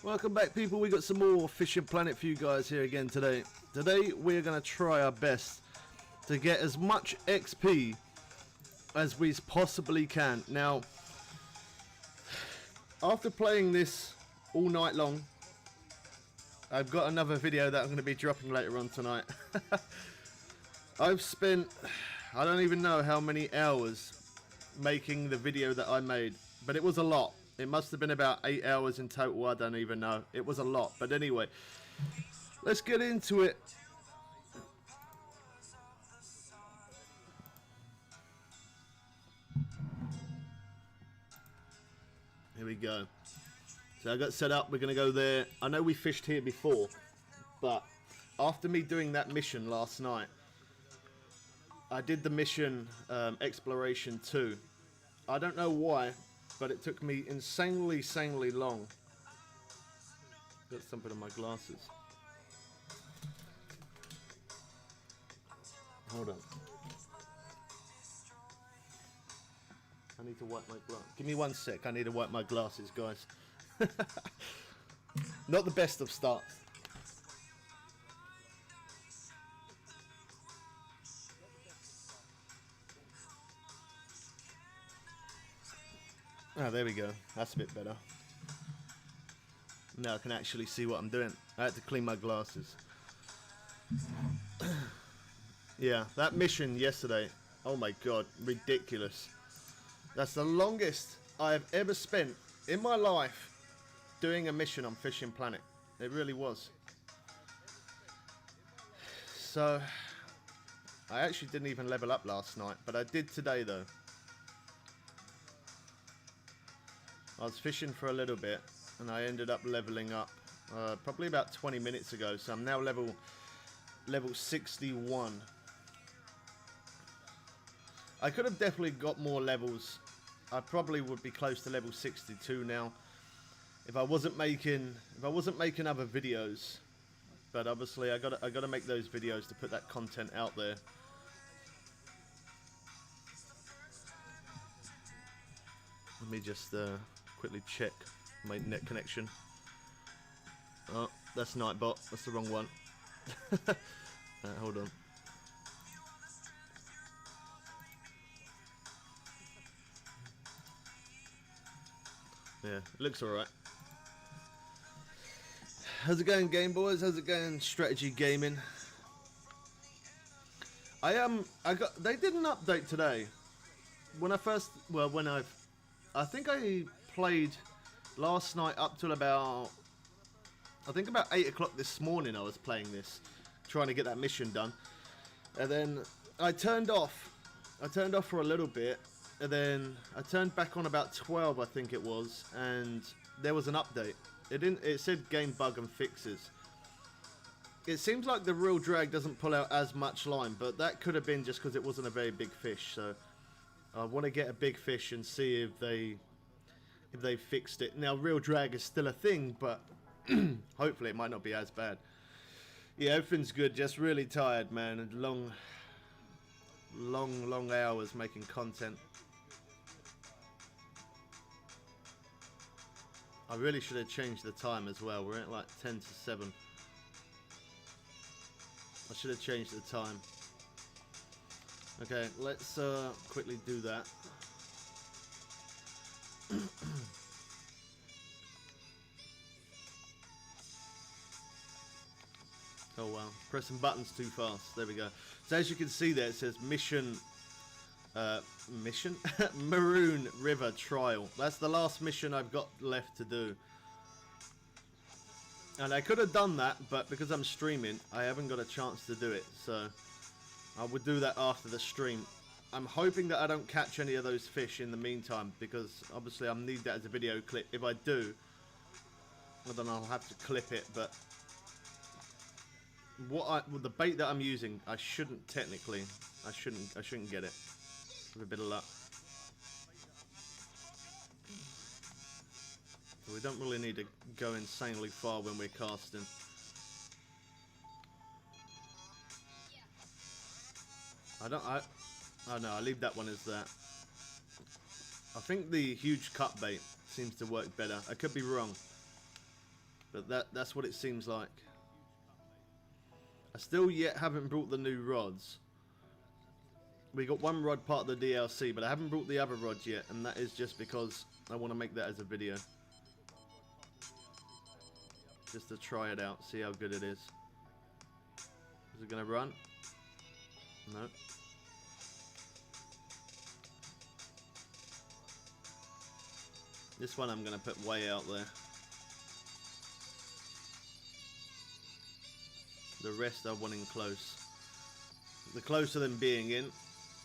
Welcome back, people. We got some more Fishing Planet for you guys here again today. Today we're going to try our best to get as much XP as we possibly can. Now, after playing this all night long, I've got another video that I'm going to be dropping later on tonight. I've spent, I don't even know how many hours making the video that I made, but it was a lot. It must have been about 8 hours in total, I don't even know. It was a lot, but anyway, let's get into it. Here we go. So I got set up, we're going to go there. I know we fished here before, but after me doing that mission last night, I did the mission Exploration 2. I don't know why, but it took me insanely long. Got something on my glasses. Hold on. I need to wipe my glasses. Give me 1 sec. I need to wipe my glasses, guys. Not the best of starts. Ah, there we go. That's a bit better. Now I can actually see what I'm doing. I had to clean my glasses. Yeah, that mission yesterday. Oh my god, ridiculous. That's the longest I have ever spent in my life doing a mission on Fishing Planet. It really was. So, I actually didn't even level up last night, but I did today though. I was fishing for a little bit and I ended up leveling up probably about 20 minutes ago, so I'm now level 61. I could have definitely got more levels. I probably would be close to level 62 now if I wasn't making other videos. But obviously I gotta make those videos to put that content out there. Let me just quickly check my net connection. Oh, that's Nightbot. That's the wrong one. Hold on. Yeah, it looks alright. How's it going, Game Boys? How's it going, Strategy Gaming? They did an update today. When I first, well, I think I played last night up till about, I think about 8 o'clock this morning I was playing this, trying to get that mission done. And then I turned off for a little bit, and then I turned back on about 12, I think it was, and there was an update. It said game bug and fixes. It seems like the real drag doesn't pull out as much line, but that could have been just because it wasn't a very big fish, so I want to get a big fish and see if they fixed it. Now, real drag is still a thing, but hopefully it might not be as bad. Yeah, everything's good. Just really tired, man, and long hours making content. I really should have changed the time as well. We're at like 10 to 7. I should have changed the time. Okay, let's quickly do that. Oh wow, pressing buttons too fast. There we go. So as you can see there, it says mission Maroon River Trial. That's the last mission I've got left to do. And I could have done that, but because I'm streaming, I haven't got a chance to do it. So I would do that after the stream. I'm hoping that I don't catch any of those fish in the meantime, because obviously I need that as a video clip. If I do, well, then I'll have to clip it. But with the bait that I'm using, I shouldn't technically. I shouldn't get it. With a bit of luck. So we don't really need to go insanely far when we're casting. Oh no, I leave that one as that. I think the huge cut bait seems to work better. I could be wrong. But that's what it seems like. I still yet haven't brought the new rods. We got one rod part of the DLC, but I haven't brought the other rods yet, and that is just because I want to make that as a video. Just to try it out, see how good it is. Is it going to run? No. This one I'm going to put way out there. The rest I want in close. The closer them being in,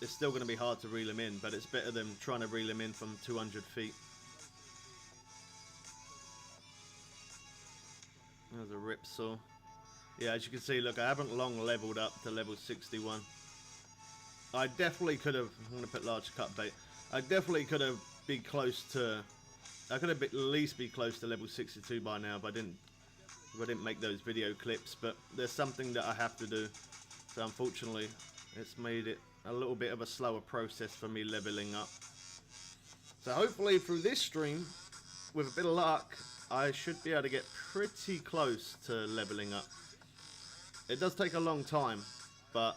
it's still going to be hard to reel them in, but it's better than trying to reel them in from 200 feet. There's a rip saw. Yeah, as you can see, look, I haven't long leveled up to level 61. I definitely could have, I'm going to put large cut bait. I definitely could have been close to, I could have at least be close to level 62 by now if I didn't make those video clips, but there's something that I have to do. So unfortunately, it's made it a little bit of a slower process for me leveling up. So hopefully through this stream, with a bit of luck, I should be able to get pretty close to leveling up. It does take a long time, but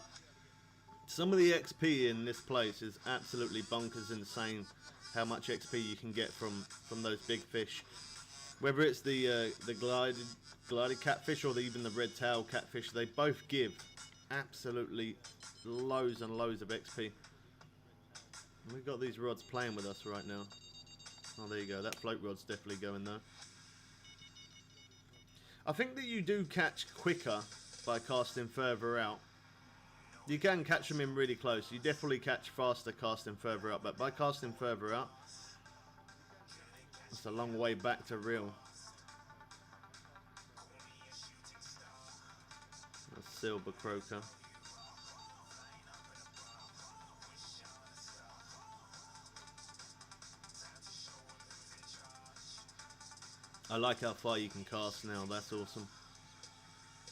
some of the XP in this place is absolutely bonkers insane. How much XP you can get from those big fish. Whether it's the glided catfish or even the red tail catfish, they both give absolutely loads and loads of XP. We've got these rods playing with us right now. Oh, there you go. That float rod's definitely going there. I think that you do catch quicker by casting further out. You can catch them in really close. You definitely catch faster casting further out, but by casting further out, it's a long way back to reel. A silver croaker. I like how far you can cast now. That's awesome.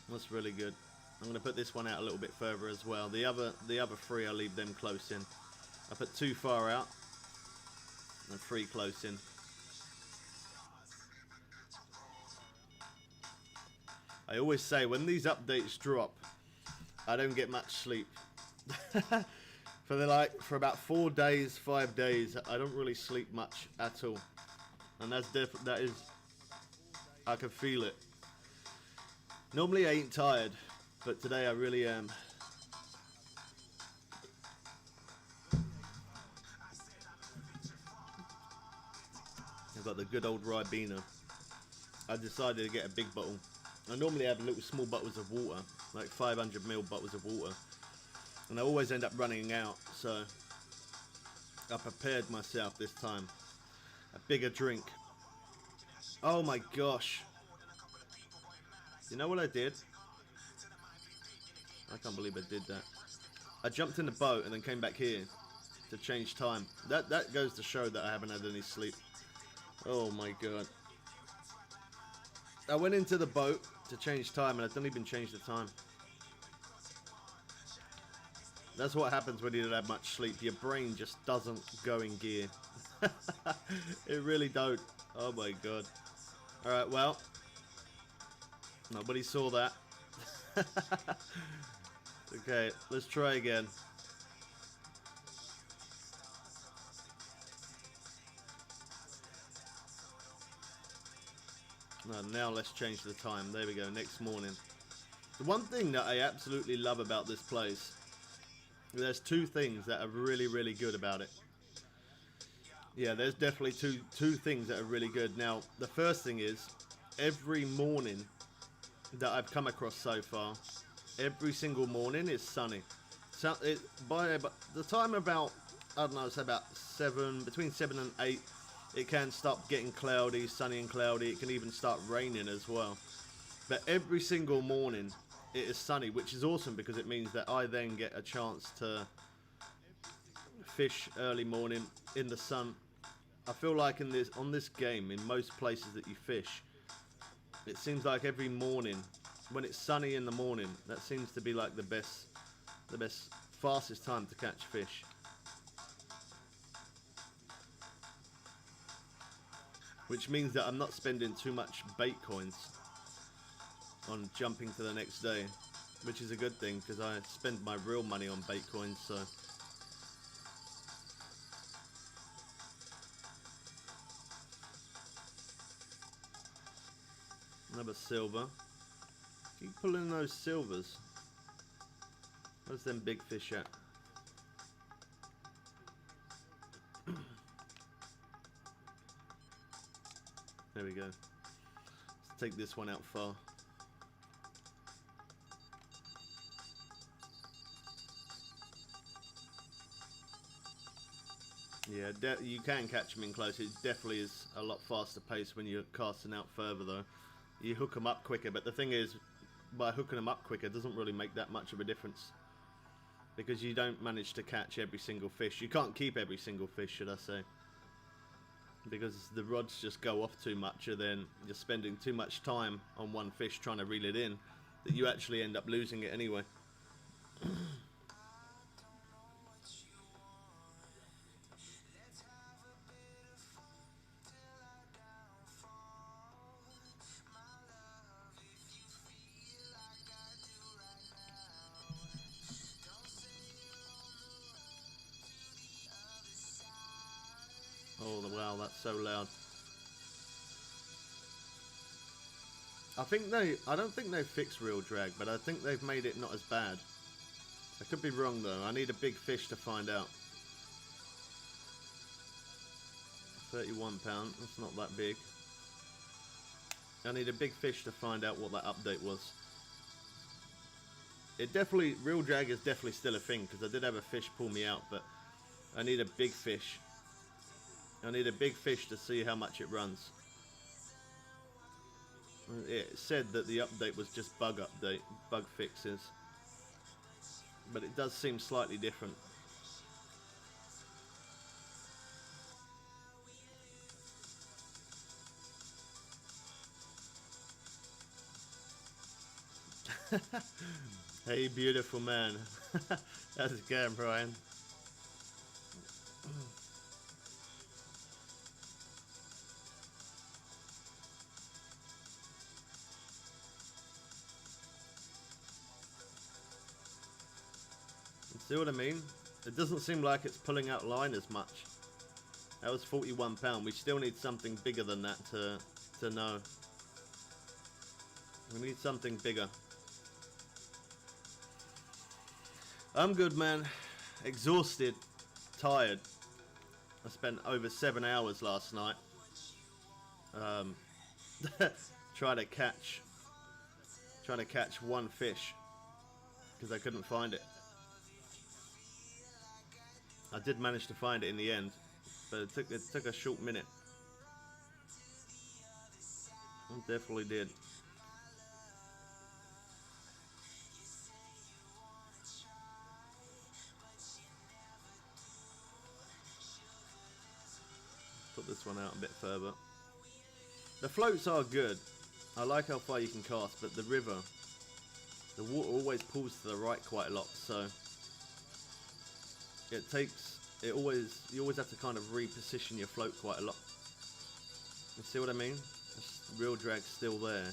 That's really good. I'm going to put this one out a little bit further as well. The other three, I'll leave them close in. I put 2 far out and 3 close in. I always say when these updates drop, I don't get much sleep. For about 4 days, 5 days, I don't really sleep much at all, and that is, I can feel it. Normally I ain't tired, but today I really am. I've got the good old Ribena. I decided to get a big bottle. I normally have little small bottles of water, like 500ml bottles of water, and I always end up running out, so I prepared myself this time. A bigger drink. Oh my gosh. You know what I did? I can't believe I did that. I jumped in the boat and then came back here to change time. That goes to show that I haven't had any sleep. Oh my god. I went into the boat to change time and I didn't even change the time. That's what happens when you don't have much sleep. Your brain just doesn't go in gear. It really don't. Oh my god. Alright, well. Nobody saw that. Okay, let's try again. Now let's change the time. There we go, next morning. The one thing that I absolutely love about this place, there's 2 things that are really, really good about it. Yeah, there's definitely two things that are really good. Now, the first thing is, every morning that I've come across so far, every single morning is sunny. So by the time about, I don't know, it's about between 7 and 8, it can start getting cloudy, sunny and cloudy. It can even start raining as well. But every single morning it is sunny, which is awesome because it means that I then get a chance to fish early morning in the sun. I feel like on this game, in most places that you fish, it seems like every morning, when it's sunny in the morning, that seems to be like the best, fastest time to catch fish. Which means that I'm not spending too much bait coins. on jumping to the next day, which is a good thing because I spend my real money on bait coins. So another silver. Keep pulling those silvers. Where's them big fish at? There we go. Let's take this one out far. Yeah, you can catch them in close. It definitely is a lot faster pace when you're casting out further though. You hook them up quicker, but the thing is, by hooking them up quicker doesn't really make that much of a difference. Because you don't manage to catch every single fish. You can't keep every single fish, should I say. Because the rods just go off too much, and then you're spending too much time on one fish trying to reel it in, that you actually end up losing it anyway. Oh wow, that's so loud. I don't think they've fixed real drag, but I think they've made it not as bad. I could be wrong though. I need a big fish to find out. 31 pound, that's not that big. I need a big fish to find out what that update was. It definitely, real drag is definitely still a thing, because I did have a fish pull me out, but I need a big fish. I need a big fish to see how much it runs. It said that the update was just bug fixes. But it does seem slightly different. Hey, beautiful man. How's it going, Brian? See what I mean? It doesn't seem like it's pulling out line as much. That was 41 pound. We still need something bigger than that to know. We need something bigger. I'm good, man. Exhausted, tired. I spent over 7 hours last night trying to catch one fish because I couldn't find it. I did manage to find it in the end, but it took a short minute. I definitely did. Put this one out a bit further. The floats are good. I like how far you can cast, but the river, the water always pulls to the right quite a lot, so you always have to kind of reposition your float quite a lot. You see what I mean? The real drag's still there.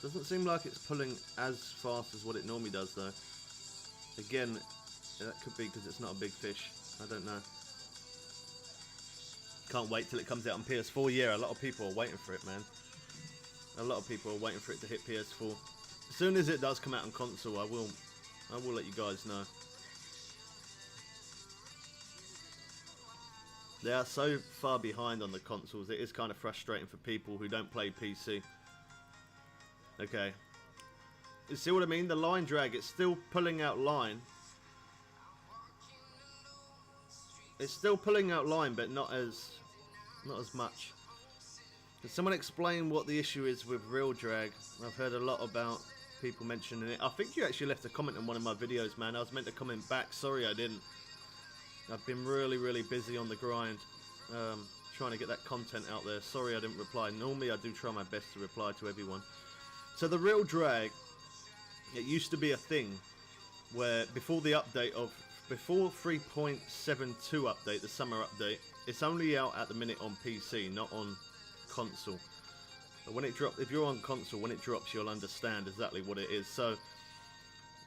Doesn't seem like it's pulling as fast as what it normally does though. Again, that could be because it's not a big fish. I don't know. Can't wait till it comes out on PS4. Yeah, a lot of people are waiting for it, man. A lot of people are waiting for it to hit PS4. As soon as it does come out on console, I will let you guys know. They are so far behind on the consoles, it is kind of frustrating for people who don't play PC. Okay. You see what I mean? The line drag, it's still pulling out line. It's still pulling out line, but not as much. Can someone explain what the issue is with real drag? I've heard a lot about people mentioning it. I think you actually left a comment on one of my videos, man. I was meant to comment back. Sorry I didn't. I've been really busy on the grind, trying to get that content out there. Sorry I didn't reply. Normally I do try my best to reply to everyone. So the real drag, it used to be a thing where before the update before 3.72 update, the summer update, it's only out at the minute on PC, not on console. When it drops, if you're on console, when it drops, you'll understand exactly what it is. So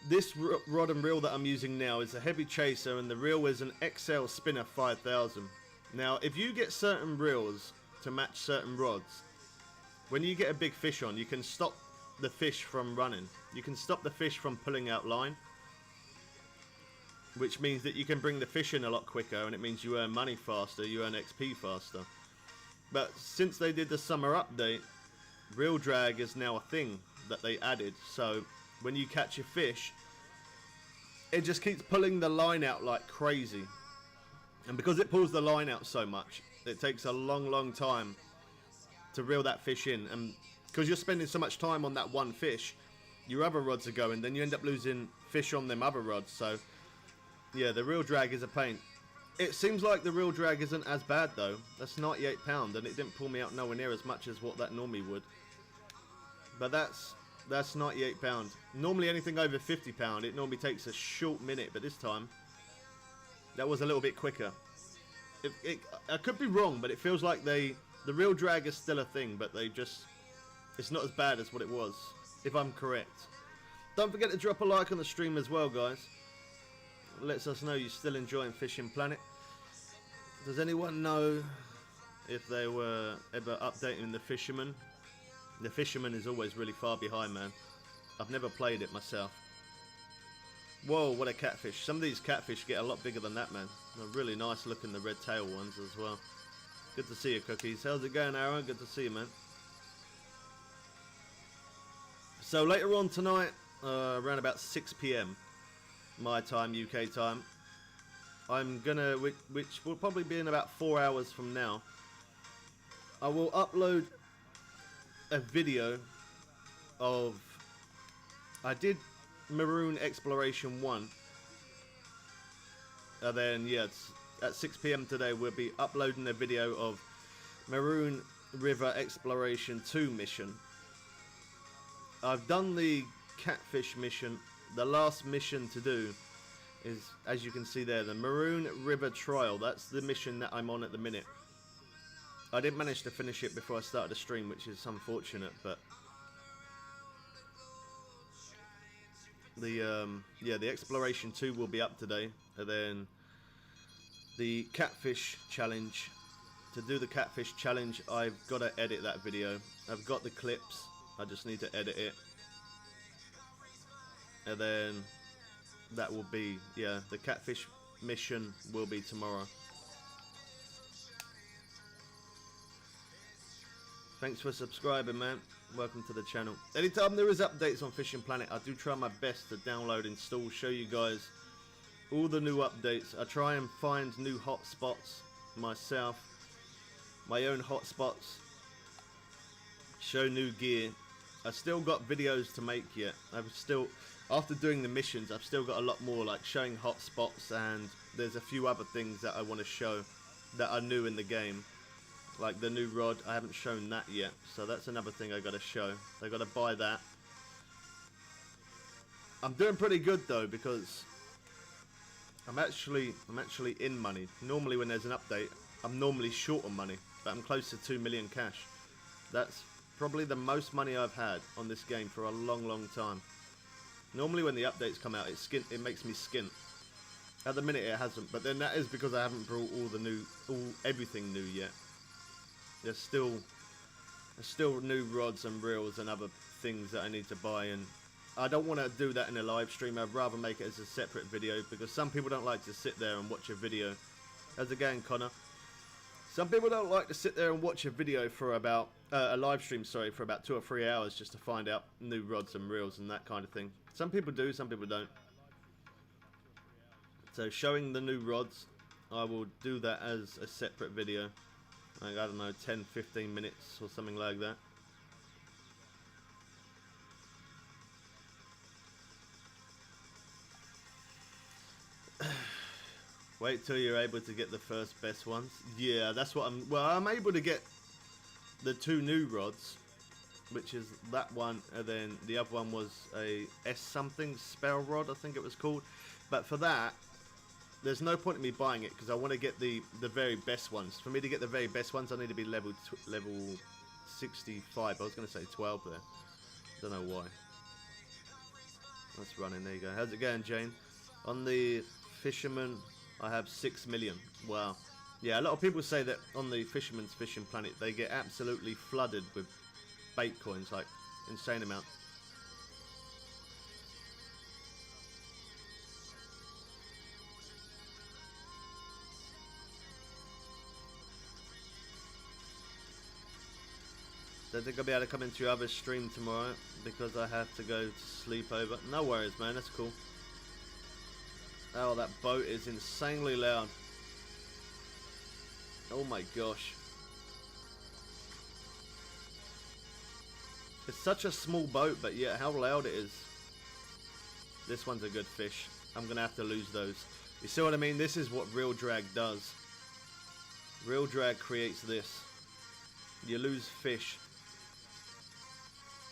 this rod and reel that I'm using now is a heavy chaser, and the reel is an XL Spinner 5000. Now, if you get certain reels to match certain rods, when you get a big fish on, you can stop the fish from running. You can stop the fish from pulling out line, which means that you can bring the fish in a lot quicker, and it means you earn money faster, you earn XP faster. But since they did the summer update, reel drag is now a thing that they added. So when you catch a fish, it just keeps pulling the line out like crazy. And because it pulls the line out so much, it takes a long time to reel that fish in. And because you're spending so much time on that one fish, your other rods are going, then you end up losing fish on them other rods. So yeah, the reel drag is a pain. It seems like the reel drag isn't as bad though. That's £98, and it didn't pull me out nowhere near as much as what that normally would. But that's £98. Normally anything over £50, it normally takes a short minute, but this time that was a little bit quicker. I could be wrong, but it feels like the reel drag is still a thing, but it's not as bad as what it was, if I'm correct. Don't forget to drop a like on the stream as well, guys. It lets us know you're still enjoying Fishing Planet. Does anyone know if they were ever updating the Fisherman? The Fisherman is always really far behind, man. I've never played it myself. Whoa, what a catfish. Some of these catfish get a lot bigger than that, man. They're really nice looking, the red tail ones as well. Good to see you, Cookies. How's it going, Aaron? Good to see you, man. So later on tonight, around about 6 PM, my time, UK time, I'm gonna, which will probably be in about 4 hours from now, I will upload a video of, I did Maroon Exploration 1, and then yeah, at 6 PM today we'll be uploading a video of Maroon River Exploration 2 mission. I've done the catfish mission. The last mission to do is, as you can see there, the Maroon River Trial. That's the mission that I'm on at the minute. I didn't manage to finish it before I started the stream, which is unfortunate, but the Exploration 2 will be up today, and then the catfish challenge. To do the catfish challenge, I've got to edit that video. I've got the clips, I just need to edit it, and then that will be, yeah, the catfish mission will be tomorrow. Thanks for subscribing, man. Welcome to the channel. Anytime there is updates on Fishing Planet, I do try my best to download, install, show you guys all the new updates. I try and find new hotspots myself, my own hotspots, show new gear. I've still got videos to make yet. After doing the missions, I've still got a lot more, like showing hotspots, and there's a few other things that I want to show that are new in the game. Like the new rod, I haven't shown that yet, so that's another thing I got to show. I got to buy that. I'm doing pretty good though, because I'm actually in money. Normally when there's an update, I'm normally short on money, but I'm close to 2 million cash. That's probably the most money I've had on this game for a long time. Normally when the updates come out, it makes me skint. At the minute it hasn't, but then that is because I haven't brought everything new yet. There's still new rods and reels and other things that I need to buy, and I don't want to do that in a live stream. I'd rather make it as a separate video, because some people don't like to sit there and watch a video. How's it going, Connor? Some people don't like to sit there and watch a video for about a live stream, sorry, for about 2 or 3 hours just to find out new rods and reels and that kind of thing. Some people do, some people don't. So showing the new rods, I will do that as a separate video. Like, I don't know, 10-15 minutes or something like that. Wait till you're able to get the first best ones. Yeah, that's what I'm able to get the 2 new rods, which is that one, and then the other one was a S something spell rod, I think it was called. But for that, there's no point in me buying it, because I want to get the very best ones. For me to get the very best ones, I need to be level 65. I was going to say 12 there. Don't know why. That's running. There you go. How's it going, Jane? On the Fisherman, I have 6 million. Wow. Yeah, a lot of people say that on the Fisherman's Fishing Planet, they get absolutely flooded with bait coins, like insane amount. Don't think I'll be able to come into your other stream tomorrow because I have to go to sleep over. No worries, man. That's cool. Oh, that boat is insanely loud. Oh my gosh. It's such a small boat, but yet how loud it is. This one's a good fish. I'm going to have to lose those. You see what I mean? This is what real drag does. Real drag creates this. You lose fish.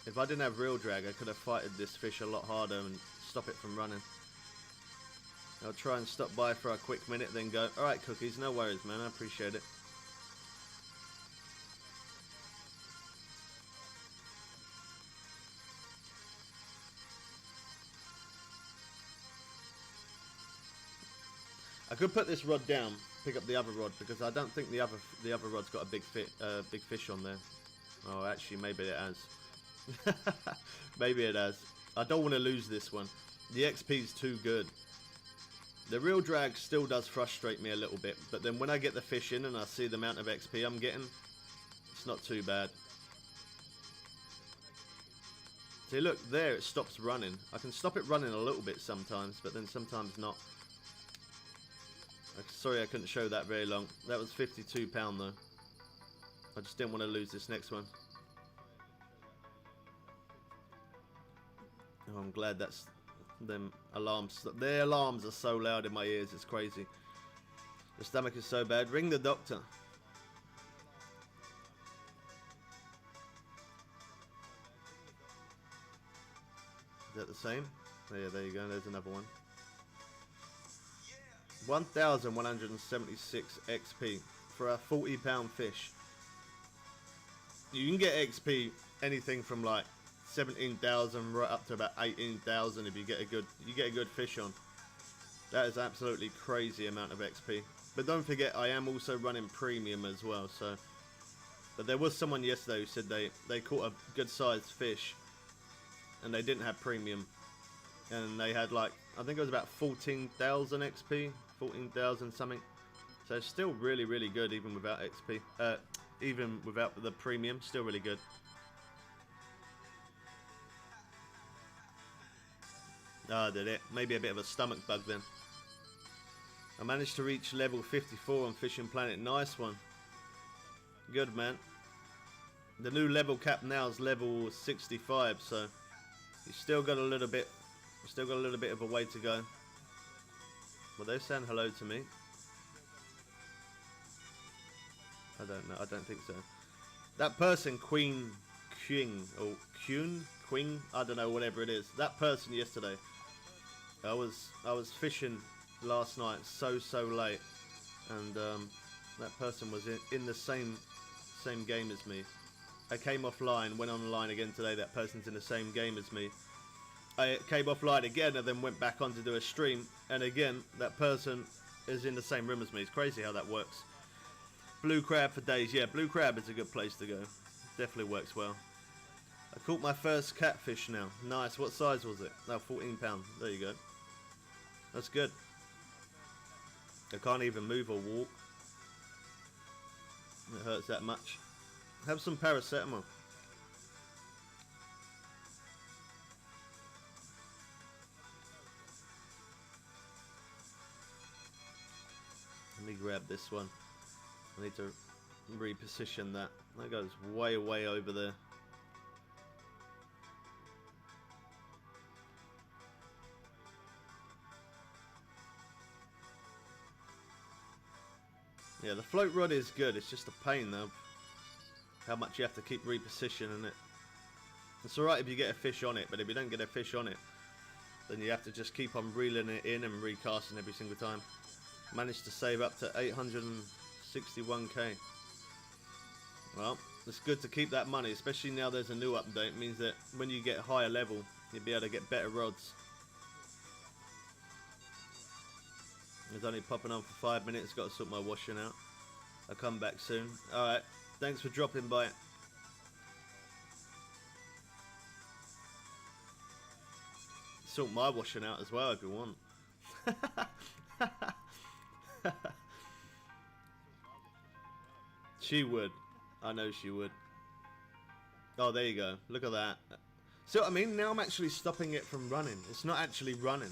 If I didn't have real drag, I could have fighted this fish a lot harder and stop it from running. I'll try and stop by for a quick minute, then go. Alright, Cookies, no worries, man. I appreciate it. I could put this rod down, pick up the other rod, because I don't think the other rod's got a big fish on there. Oh, actually, maybe it has. Maybe it has. I don't want to lose this one. The XP is too good. The real drag still does frustrate me a little bit, but then when I get the fish in and I see the amount of XP I'm getting, it's not too bad. See, look, there it stops running. I can stop it running a little bit sometimes, but then sometimes not. Sorry I couldn't show that very long. That was £52 though. I just didn't want to lose this next one. Oh, I'm glad that's them alarms. Their alarms are so loud in my ears, it's crazy. The stomach is so bad. Ring the doctor. Is that the same? Oh, yeah, there you go. There's another one. 1,176 XP for a £40 fish. You can get XP anything from like 17,000 right up to about 18,000 if you get a good fish on. That is absolutely crazy amount of XP. But don't forget, I am also running premium as well. So, but there was someone yesterday who said they caught a good sized fish, and they didn't have premium, and they had like, I think it was about 14,000 XP, 14,000 something. So it's still really, really good even without XP. Even without the premium, still really good. Ah, did it? Maybe a bit of a stomach bug then. I managed to reach level 54 on Fishing Planet. Nice one. Good, man. The new level cap now is level 65, so you still got a little bit. Still got a little bit of a way to go. Well, they saying hello to me. I don't know. I don't think so. That person, Queen, or Queen, I don't know, whatever it is. That person yesterday. I was fishing last night so late, and that person was in the same game as me. I came offline, went online again today. That person's in the same game as me. I came offline again and then went back on to do a stream, and again that person is in the same room as me. It's crazy how that works. Blue crab for days. Yeah, blue crab is a good place to go. Definitely works well. I caught my first catfish now. Nice. What size was it? No, £14. There you go. That's good. I can't even move or walk. It hurts that much. Have some paracetamol. Let me grab this one. I need to reposition that. That goes way over there. Yeah, the float rod is good. It's just a pain though. How much you have to keep repositioning it. It's alright if you get a fish on it, but if you don't get a fish on it, then you have to just keep on reeling it in and recasting every single time. Managed to save up to 861k. Well, It's good to keep that money, especially now there's a new update. It means that when you get higher level, you'll be able to get better rods. It's only popping on for 5 minutes. Got to sort my washing out. I'll come back soon. Alright, thanks for dropping by. Sort my washing out as well if you want. She would. I know she would. Oh, there you go. Look at that. See what I mean? Now I'm actually stopping it from running. It's not actually running.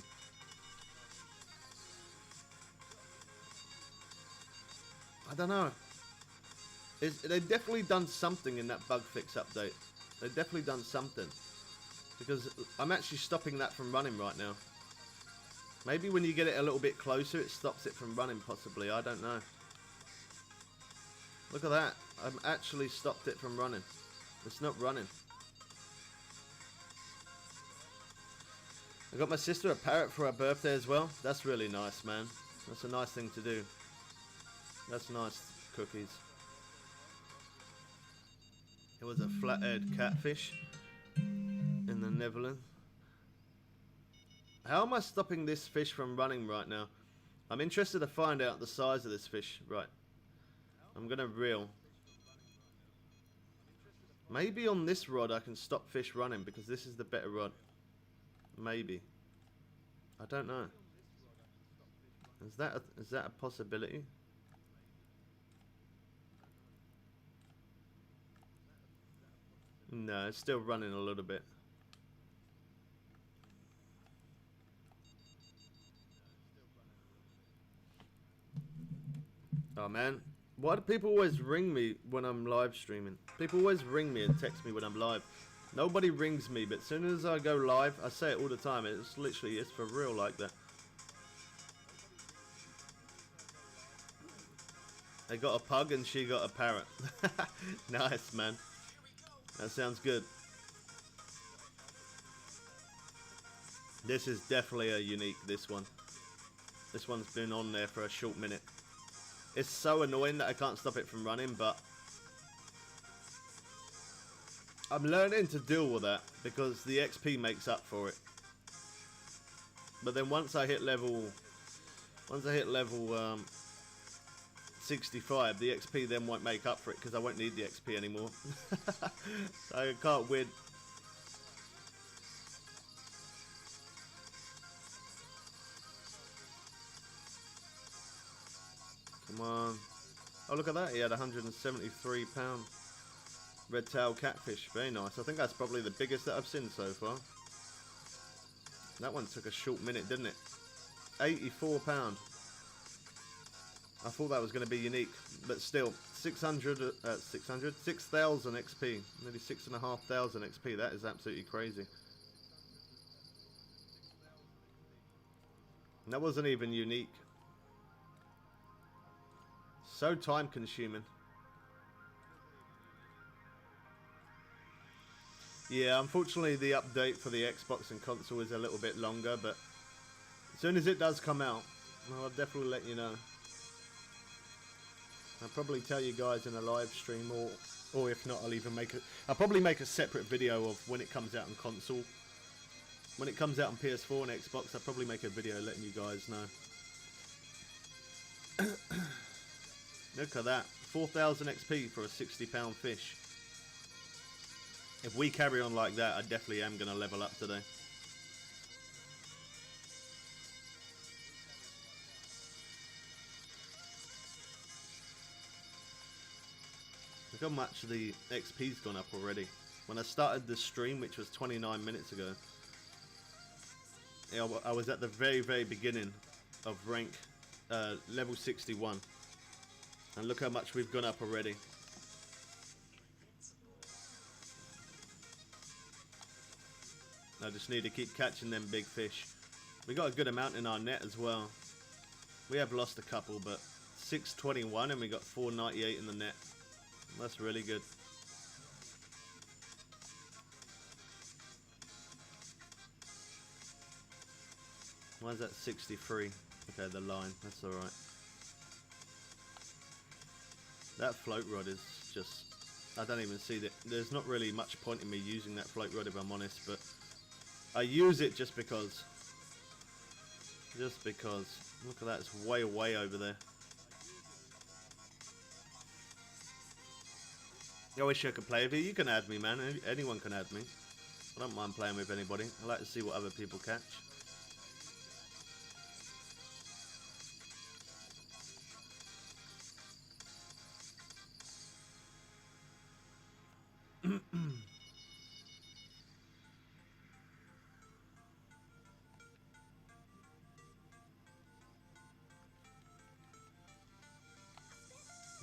I don't know. They've definitely done something in that bug fix update. They've definitely done something. Because I'm actually stopping that from running right now. Maybe when you get it a little bit closer, it stops it from running possibly. I don't know. Look at that. I've actually stopped it from running. It's not running. I got my sister a parrot for her birthday as well. That's really nice, man. That's a nice thing to do. That's nice, Cookies. It was a flathead catfish in the Netherlands. How am I stopping this fish from running right now? I'm interested to find out the size of this fish. Right. I'm going to reel. Maybe on this rod I can stop fish running because this is the better rod. Maybe. I don't know. Is that a possibility? No, it's still running a little bit. Oh man, why do people always ring me when I'm live streaming? People always ring me and text me when I'm live. Nobody rings me, but as soon as I go live, I say it all the time. It's literally, it's for real like that. I got a pug and she got a parrot. Nice, man. That sounds good. This is definitely a unique, this one. This one's been on there for a short minute. It's so annoying that I can't stop it from running, but I'm learning to deal with that because the XP makes up for it. But then once I hit level 65, the XP then won't make up for it because I won't need the XP anymore. I can't win. Come on. Oh, look at that. He had 173 pound red tail catfish. Very nice. I think that's probably the biggest that I've seen so far. That one took a short minute, didn't it? 84 pound. I thought that was going to be unique, but still, 6,000 XP, nearly 6,500 XP. That is absolutely crazy. And that wasn't even unique. So time consuming. Yeah, unfortunately the update for the Xbox and console is a little bit longer, but as soon as it does come out, I'll definitely let you know. I'll probably tell you guys in a live stream, or if not, I'll probably make a separate video of when it comes out on console. When it comes out on PS4 and Xbox, I'll probably make a video letting you guys know. Look at that, 4,000 XP for a 60 pound fish. If we carry on like that, I definitely am going to level up today. Look how much the XP's gone up already. When I started the stream, which was 29 minutes ago, I was at the very, very beginning of rank level 61. And look how much we've gone up already. I just need to keep catching them big fish. We got a good amount in our net as well. We have lost a couple, but 621 and we got 498 in the net. That's really good. Why is that 63? Okay, the line. That's alright. That float rod is just I don't even see that. There's not really much point in me using that float rod if I'm honest, but I use it just because. Just because. Look at that, it's way, way over there. I wish I could play with you. You can add me, man. Anyone can add me. I don't mind playing with anybody. I like to see what other people catch.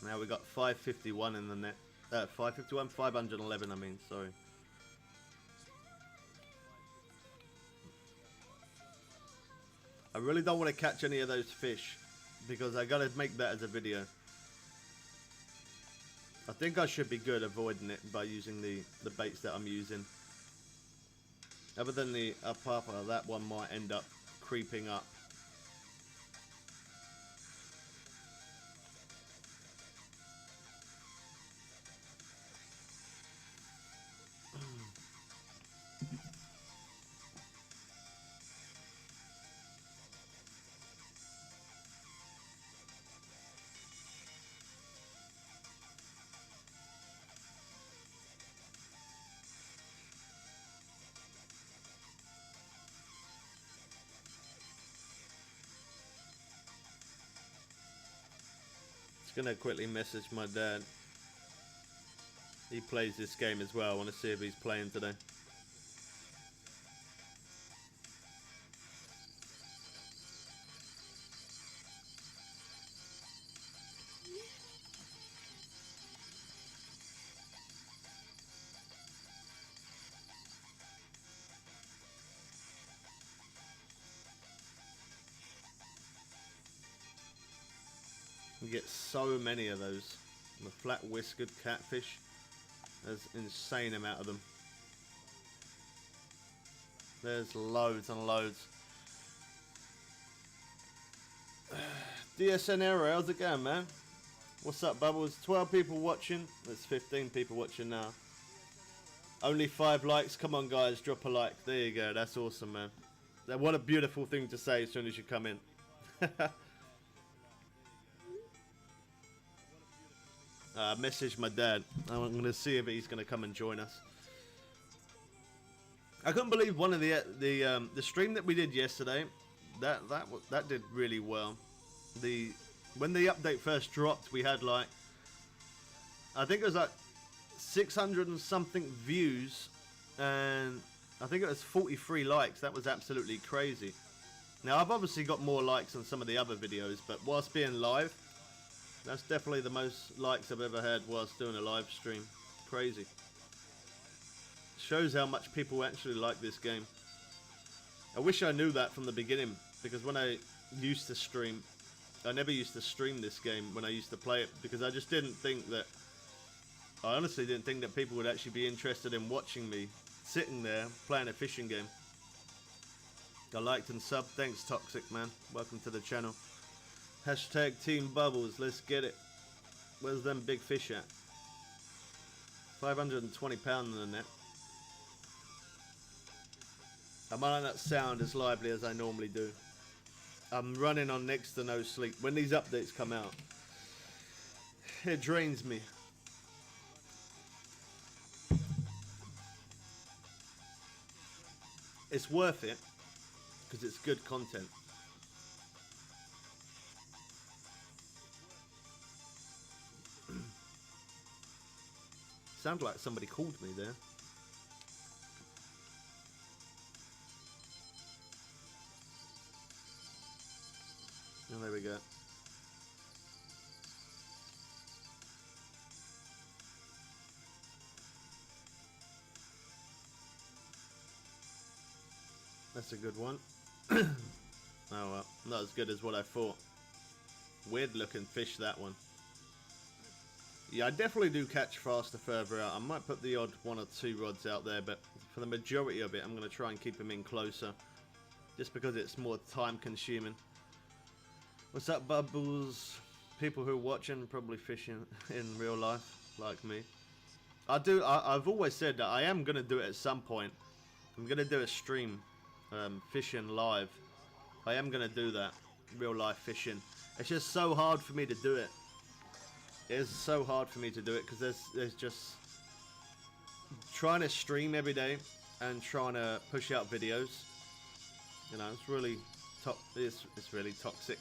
Now we got 551 in the net. 551, 511, I mean, sorry. I really don't want to catch any of those fish because I gotta make that as a video. I think I should be good avoiding it by using the baits that I'm using. Other than the upper, that one might end up creeping up. Gonna quickly message my dad. He plays this game as well. I want to see if he's playing today. You get so many of those. The flat whiskered catfish. There's an insane amount of them. There's loads and loads. DSN Arrow, how's it going, man? What's up, Bubbles? 12 people watching. There's 15 people watching now. Only 5 likes. Come on, guys, drop a like. There you go. That's awesome, man. What a beautiful thing to say as soon as you come in. Message my dad. I'm going to see if he's going to come and join us. I couldn't believe one of the stream that we did yesterday. That did really well. When the update first dropped, we had like, I think it was like 600 and something views, and I think it was 43 likes. That was absolutely crazy. Now I've obviously got more likes than some of the other videos, but whilst being live, that's definitely the most likes I've ever had whilst doing a live stream. Crazy. Shows how much people actually like this game. I wish I knew that from the beginning, because when I used to stream, I never used to stream this game when I used to play it, because I just didn't think that, I honestly didn't think that people would actually be interested in watching me sitting there playing a fishing game. I liked and subbed. Thanks, Toxic Man. Welcome to the channel. Hashtag Team Bubbles. Let's get it. Where's them big fish at? 520 pounds in the net. I might not sound as lively as I normally do. I'm running on next to no sleep. When these updates come out, it drains me. It's worth it because it's good content. Sounds like somebody called me there. Oh, there we go. That's a good one. Oh well, not as good as what I thought. Weird looking fish, that one. Yeah, I definitely do catch faster further out. I might put the odd 1 or 2 rods out there, but for the majority of it, I'm going to try and keep them in closer. Just because it's more time consuming. What's up, Bubbles? People who are watching probably fishing in real life, like me. I've always said that I am gonna do it at some point. I'm gonna do a stream, fishing live. I am gonna do that, real life fishing. It's just so hard for me to do it. It is so hard for me to do it because there's just trying to stream every day and trying to push out videos. You know, it's really it's really toxic.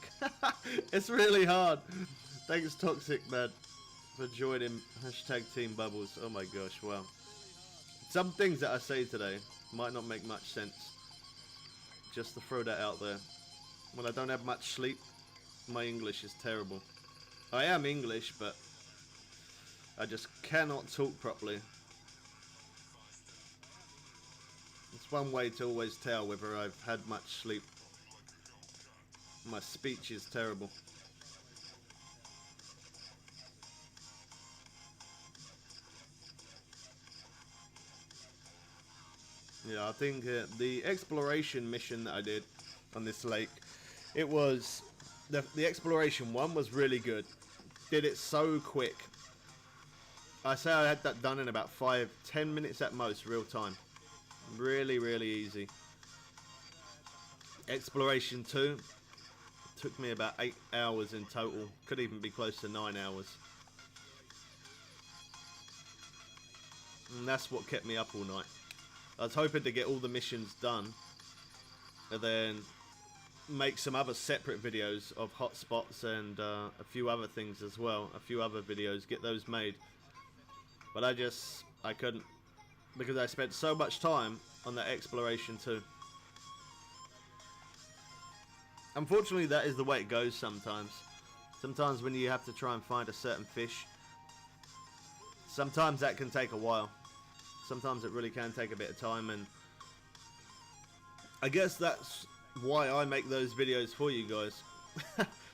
It's really hard. Thanks, Toxic Man, for joining #Team Bubbles. Oh my gosh, wow. Some things that I say today might not make much sense. Just to throw that out there. When I don't have much sleep, my English is terrible. I am English, but I just cannot talk properly. It's one way to always tell whether I've had much sleep. My speech is terrible. Yeah, I think the exploration mission that I did on this lake, it was the exploration one was really good. Did it so quick. I say I had that done in about 5-10 minutes at most, real time. Really, really easy. Exploration 2 took me about 8 hours in total. Could even be close to 9 hours. And that's what kept me up all night. I was hoping to get all the missions done and then make some other separate videos of hotspots and a few other things as well. A few other videos, get those made. But I couldn't, because I spent so much time on that exploration too. Unfortunately, that is the way it goes sometimes. Sometimes when you have to try and find a certain fish, sometimes that can take a while. Sometimes it really can take a bit of time, and I guess that's why I make those videos for you guys.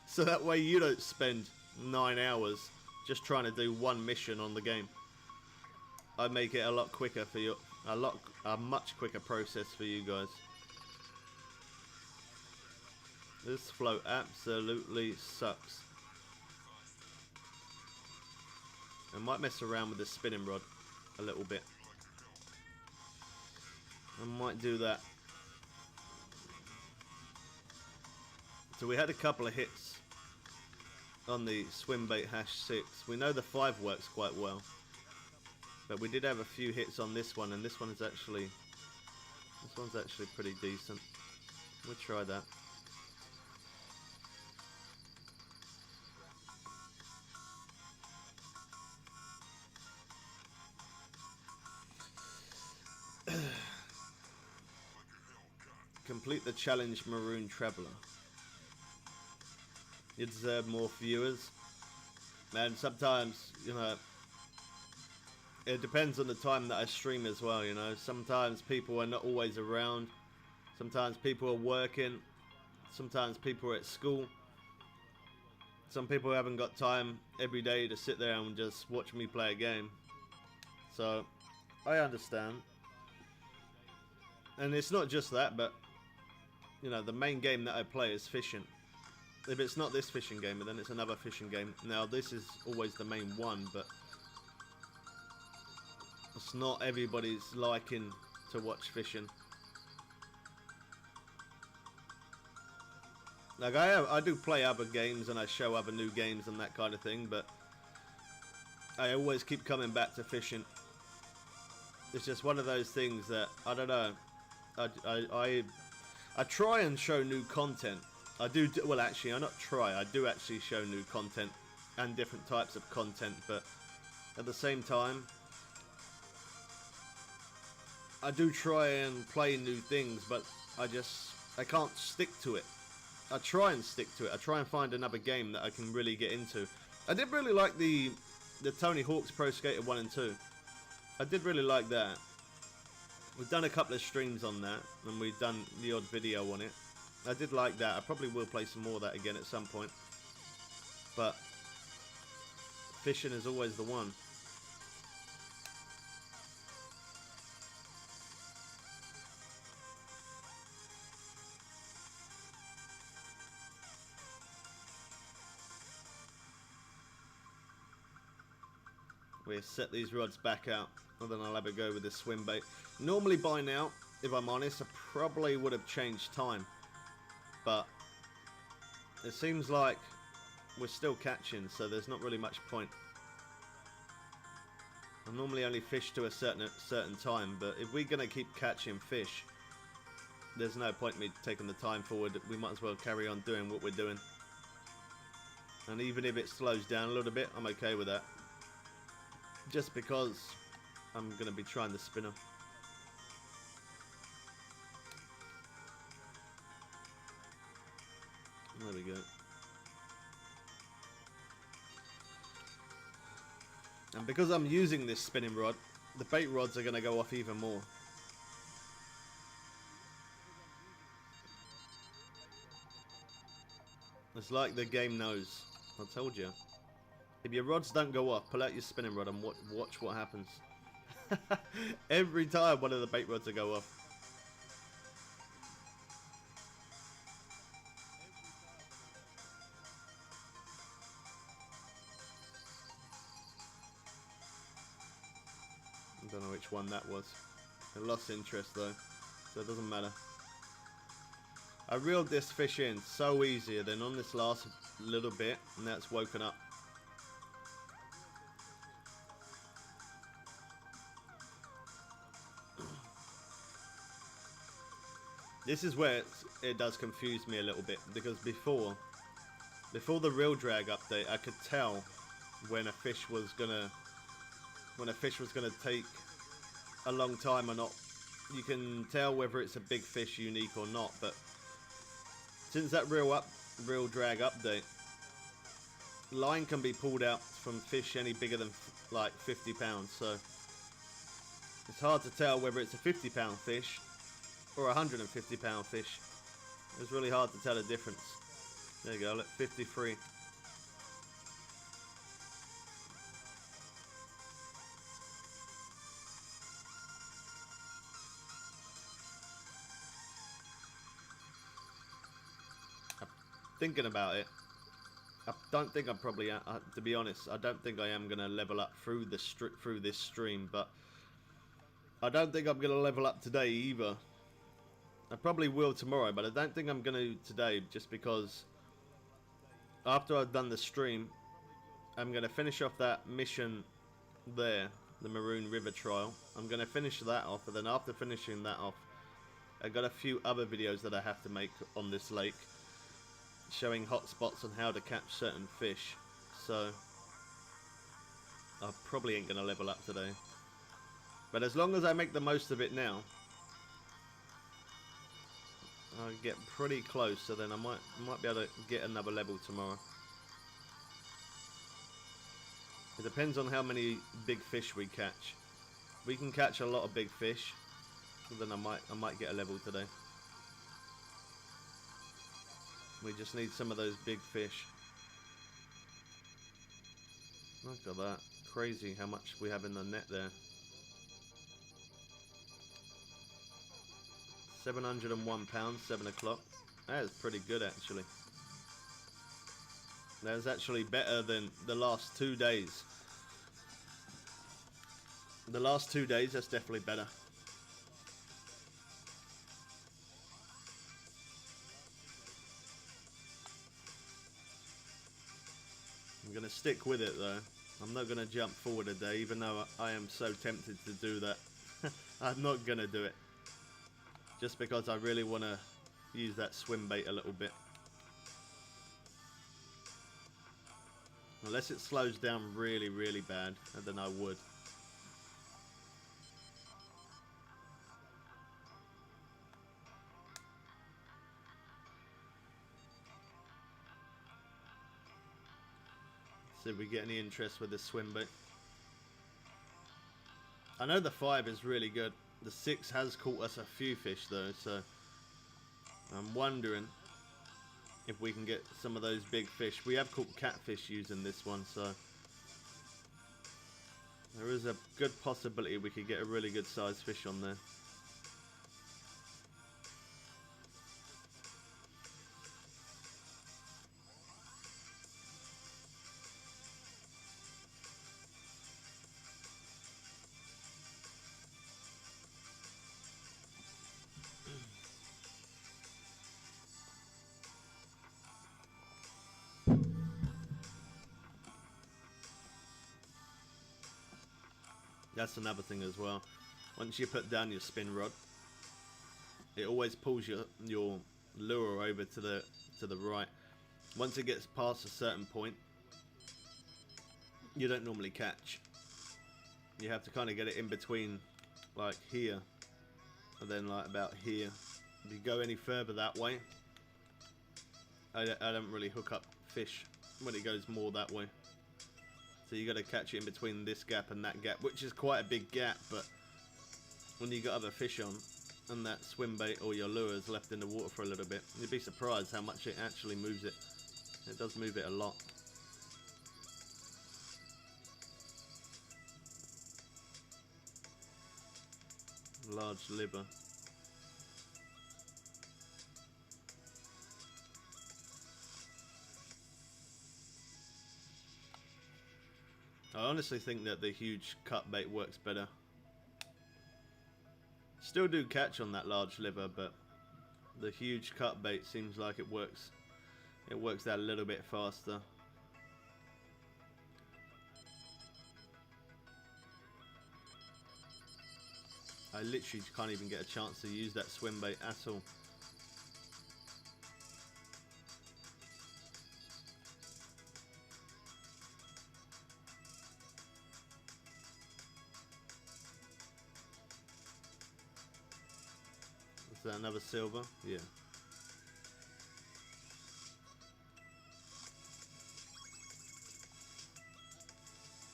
So that way you don't spend 9 hours just trying to do one mission on the game. I make it a lot quicker for you, a much quicker process for you guys. This float absolutely sucks. I might mess around with this spinning rod a little bit. I might do that. So we had a couple of hits on the swimbait #6. We know the 5 works quite well, but we did have a few hits on this one, and this one's actually pretty decent. We'll try that. Complete the challenge, Maroon Traveler. You deserve more viewers. And sometimes, you know, it depends on the time that I stream as well, you know. Sometimes people are not always around. Sometimes people are working. Sometimes people are at school. Some people haven't got time every day to sit there and just watch me play a game. So, I understand. And it's not just that, but you know, the main game that I play is fishing. If it's not this fishing game, then it's another fishing game. Now, this is always the main one, but it's not everybody's liking to watch fishing. Like, I do play other games and I show other new games and that kind of thing, but I always keep coming back to fishing. It's just one of those things that, I don't know, I try and show new content. I do, well actually, I not try, I do actually show new content and different types of content, but at the same time, I do try and play new things, but I can't stick to it. I try and stick to it. I try and find another game that I can really get into. I did really like the Tony Hawk's Pro Skater 1 and 2. I did really like that. We've done a couple of streams on that, and we've done the odd video on it. I did like that. I probably will play some more of that again at some point. But fishing is always the one. We set these rods back out, and then I'll have a go with this swim bait. Normally by now, if I'm honest, I probably would have changed time, but it seems like we're still catching, so there's not really much point. I normally only fish to a certain time, but if we're gonna keep catching fish, there's no point in me taking the time forward. We might as well carry on doing what we're doing. And even if it slows down a little bit, I'm okay with that. Just because I'm gonna be trying the spinner. There we go. And because I'm using this spinning rod, the bait rods are gonna go off even more. It's like the game knows. I told you. If your rods don't go off, pull out your spinning rod and watch what happens. Every time one of the bait rods will go off. I don't know which one that was. I lost interest though, so it doesn't matter. I reeled this fish in so easier than on this last little bit, and now it's woken up. This is where it does confuse me a little bit, because before the reel drag update, I could tell when a fish was gonna take a long time or not. You can tell whether it's a big fish unique or not, but since that reel drag update, line can be pulled out from fish any bigger than like 50 pounds, so it's hard to tell whether it's a 50-pound fish or a 150-pound fish. It's really hard to tell the difference. There you go, look, 53. Thinking about it, I don't think I'm probably, to be honest, I don't think I am going to level up through this stream, but I don't think I'm going to level up today either. I probably will tomorrow, but I don't think I'm going to today, just because after I've done the stream, I'm going to finish off that mission there, the Maroon River trial. I'm going to finish that off, and then after finishing that off, I've got a few other videos that I have to make on this lake, showing hot spots on how to catch certain fish. So I probably ain't gonna level up today, but as long as I make the most of it now, I'll get pretty close, so then I might be able to get another level tomorrow. It depends on how many big fish we catch. If we can catch a lot of big fish, then I might get a level today. We just need some of those big fish. Look at that. Crazy how much we have in the net there. 701 pounds, 7 o'clock. That is pretty good actually. That is actually better than the last 2 days. The last 2 days, that's definitely better. I'm going to stick with it though. I'm not going to jump forward a day, even though I am so tempted to do that. I'm not going to do it. Just because I really want to use that swim bait a little bit. Unless it slows down really, really bad, and then I would. See if we get any interest with this swim bait. I know the 5 is really good. The 6 has caught us a few fish though, so I'm wondering if we can get some of those big fish. We have caught catfish using this one, so there is a good possibility we could get a really good sized fish on there. That's another thing as well. Once you put down your spin rod, it always pulls your lure over to the right. Once it gets past a certain point, you don't normally catch. You have to kind of get it in between, like here, and then like about here. If you go any further that way, I don't really hook up fish when it goes more that way. So you got to catch it in between this gap and that gap, which is quite a big gap, but when you got other fish on and that swim bait or your lure is left in the water for a little bit, you'd be surprised how much it actually moves it. It does move it a lot. Large liver. I honestly think that the huge cut bait works better. Still do catch on that large liver, but the huge cut bait seems like it works that a little bit faster. I literally can't even get a chance to use that swim bait at all. Is that another silver? Yeah.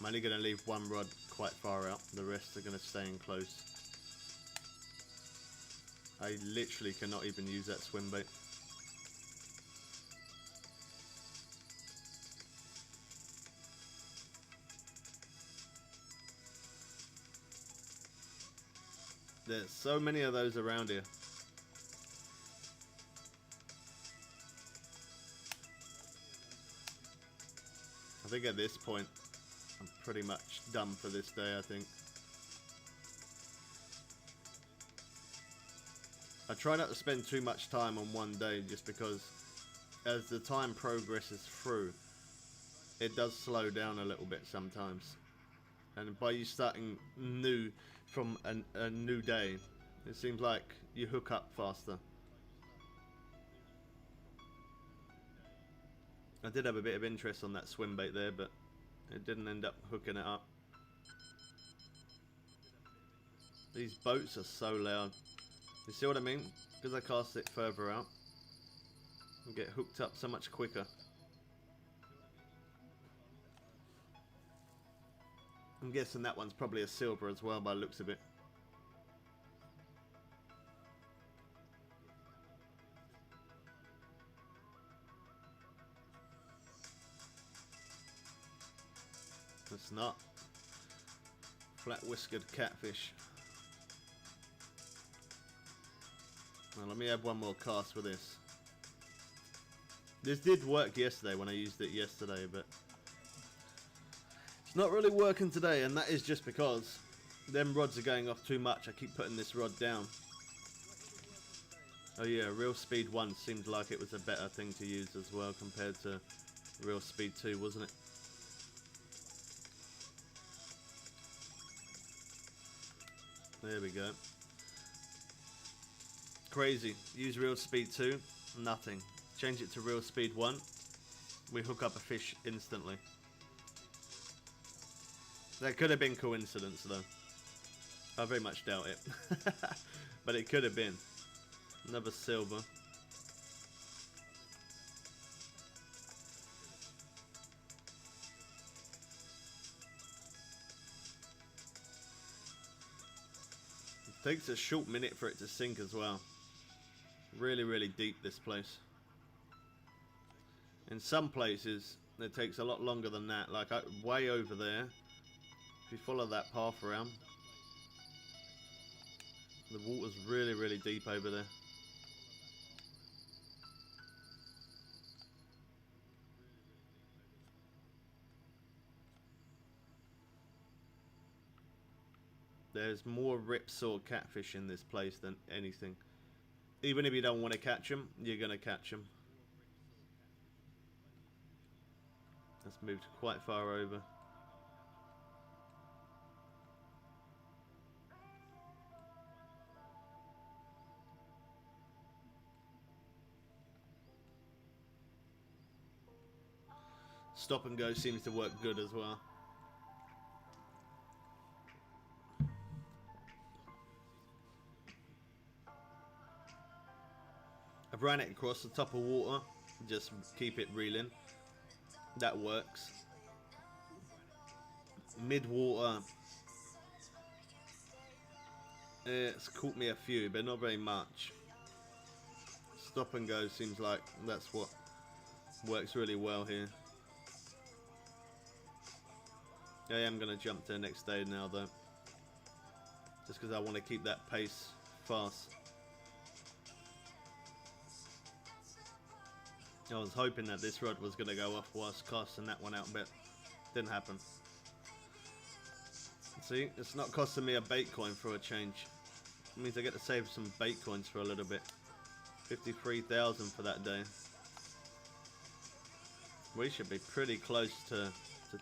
I'm only going to leave one rod quite far out. The rest are going to stay in close. I literally cannot even use that swim bait. There's so many of those around here. I think at this point, I'm pretty much done for this day, I think. I try not to spend too much time on one day just because as the time progresses through, it does slow down a little bit sometimes. And by you starting new from a new day, it seems like you hook up faster. I did have a bit of interest on that swim bait there, but it didn't end up hooking it up. These boats are so loud. You see what I mean? Because I cast it further out, you get hooked up so much quicker. I'm guessing that one's probably a silver as well by the looks of it. It's not. Flat whiskered catfish. Now let me have one more cast with this. This did work yesterday when I used it yesterday, but it's not really working today, and that is just because them rods are going off too much. I keep putting this rod down. Oh yeah, Real Speed 1 seemed like it was a better thing to use as well compared to Real Speed 2, wasn't it? There we go. Crazy. Use Real Speed 2, nothing. Change it to Real Speed 1, we hook up a fish instantly. That could have been coincidence though. I very much doubt it. But it could have been. Another silver. It takes a short minute for it to sink as well. Really, really deep, this place. In some places, it takes a lot longer than that. Like way over there, if you follow that path around, the water's really, really deep over there. There's more ripsaw catfish in this place than anything. Even if you don't want to catch them, you're going to catch them. That's moved quite far over. Stop and go seems to work good as well. I've ran it across the top of water, just keep it reeling. That works. Mid-water, it's caught me a few, but not very much. Stop and go seems like that's what works really well here. I am going to jump to the next day now though, just because I want to keep that pace fast. I was hoping that this rod was going to go off whilst casting that one out, but didn't happen. See, it's not costing me a bait coin for a change. It means I get to save some bait coins for a little bit. 53,000 for that day. We should be pretty close to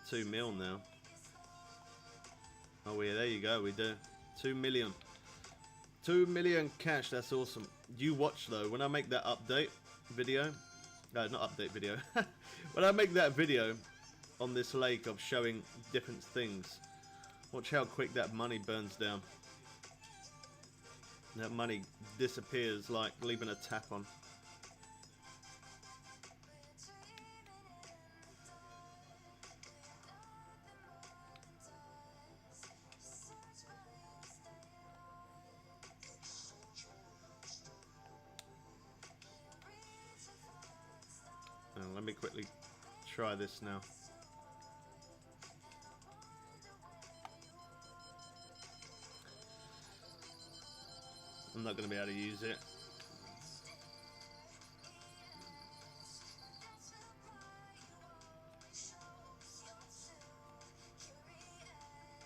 2 mil now. Oh yeah, there you go, we do. 2 million. 2 million cash, that's awesome. You watch though, when I make that update video, no, not update video. When I make that video on this lake of showing different things, watch how quick that money burns down. That money disappears like leaving a tap on. Let me quickly try this now. I'm not going to be able to use it.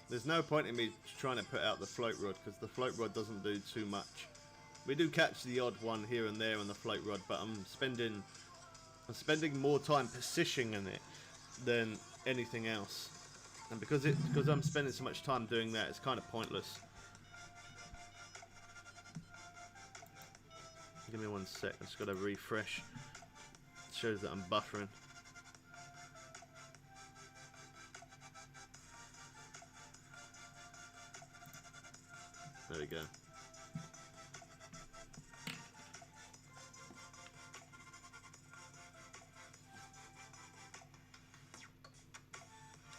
There's no point in me trying to put out the float rod because the float rod doesn't do too much. We do catch the odd one here and there on the float rod, but I'm spending more time positioning it than anything else. And because I'm spending so much time doing that, it's kind of pointless. Give me 1 sec, I just gotta refresh. It shows that I'm buffering. There we go.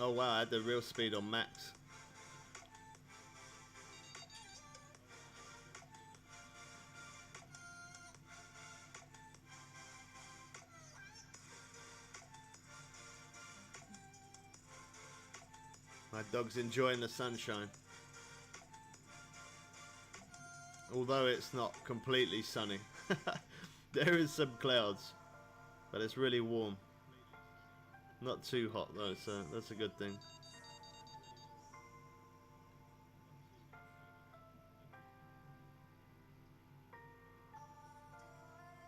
Oh wow, I had the real speed on max. My dog's enjoying the sunshine. Although it's not completely sunny. There is some clouds, but it's really warm. Not too hot though, so that's a good thing.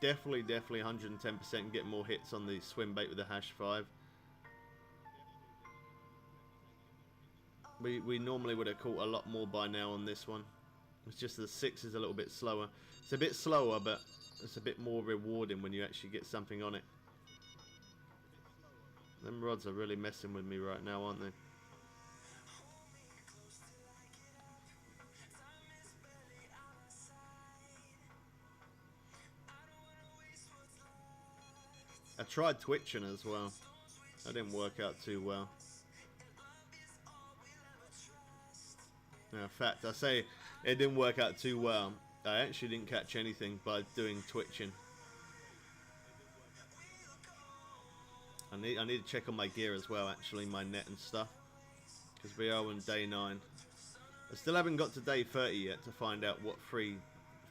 Definitely 110% get more hits on the swim bait with the hash 5. We normally would have caught a lot more by now on this one. It's just the 6 is a little bit slower. It's a bit slower, but it's a bit more rewarding when you actually get something on it. Them rods are really messing with me right now, aren't they? I tried twitching as well. That didn't work out too well. Now, in fact, I say it didn't work out too well. I actually didn't catch anything by doing twitching. I need to check on my gear as well, actually, my net and stuff, because we are on day 9. I still haven't got to day 30 yet to find out what free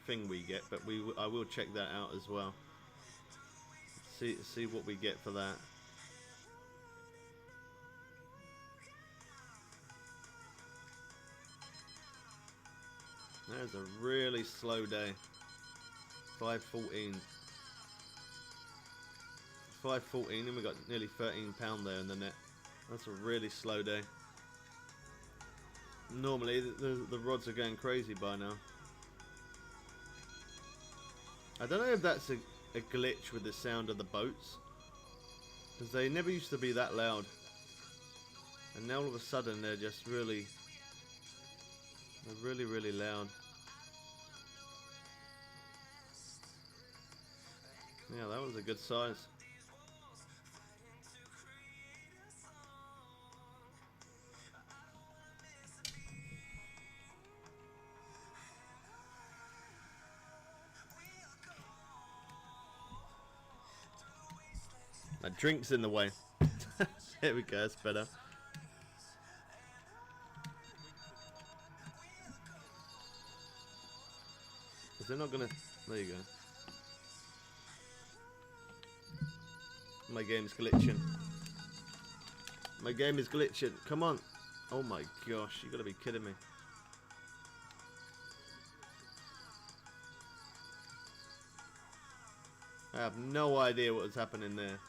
thing we get, but I will check that out as well. See what we get for that. There's a really slow day. 5:14. 5:14 and we got nearly £13 there in the net. That's a really slow day. Normally the rods are going crazy by now. I don't know if that's a glitch with the sound of the boats, Because they never used to be that loud. And now all of a sudden they're just really loud. Yeah, that was a good size. My drink's in the way. There we go, that's better. Is they're not gonna... There you go. My game's glitching. My game is glitching. Come on. Oh my gosh, you gotta be kidding me. I have no idea what was happening there.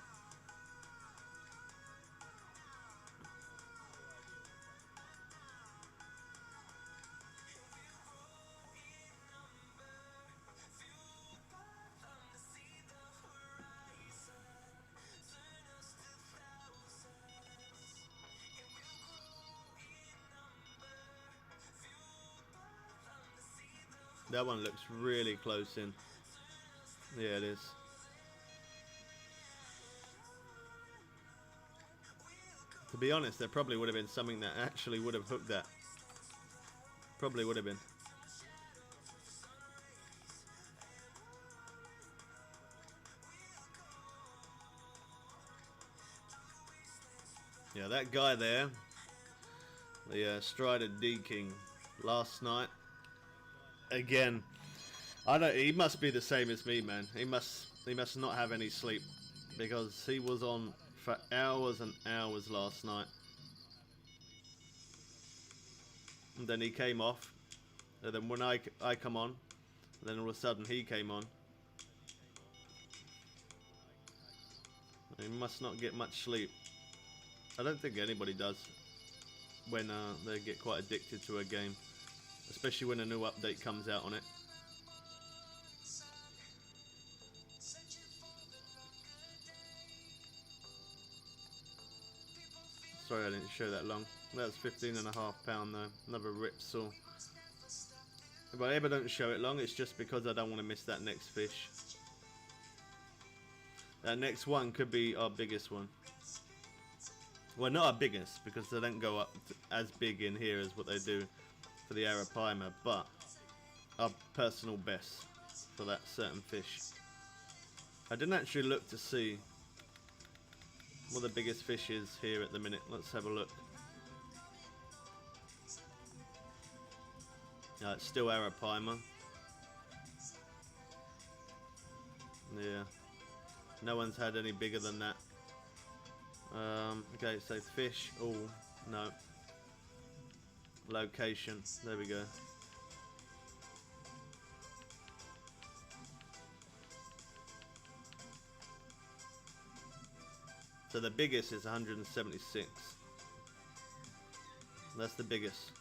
That one looks really close in. Yeah, it is. To be honest, there probably would have been something that actually would have hooked that. Probably would have been. Yeah, that guy there, the Strider D King, last night. Again, I don't. He must be the same as me, man. He must not have any sleep, because he was on for hours and hours last night. And then he came off. And then when I come on, and then all of a sudden he came on. He must not get much sleep. I don't think anybody does when they get quite addicted to a game. Especially when a new update comes out on it. Sorry I didn't show that long. That's £15.5 though. Another rip saw. If I ever don't show it long, it's just because I don't want to miss that next fish. That next one could be our biggest one. Well, not our biggest, because they don't go up as big in here as what they do for the arapaima, but our personal best for that certain fish. I didn't actually look to see what the biggest fish is here at the minute. Let's have a look. It's still arapaima. Yeah, no one's had any bigger than that. Okay, so fish. Oh no. Location. There we go. So the biggest is 176. That's the biggest.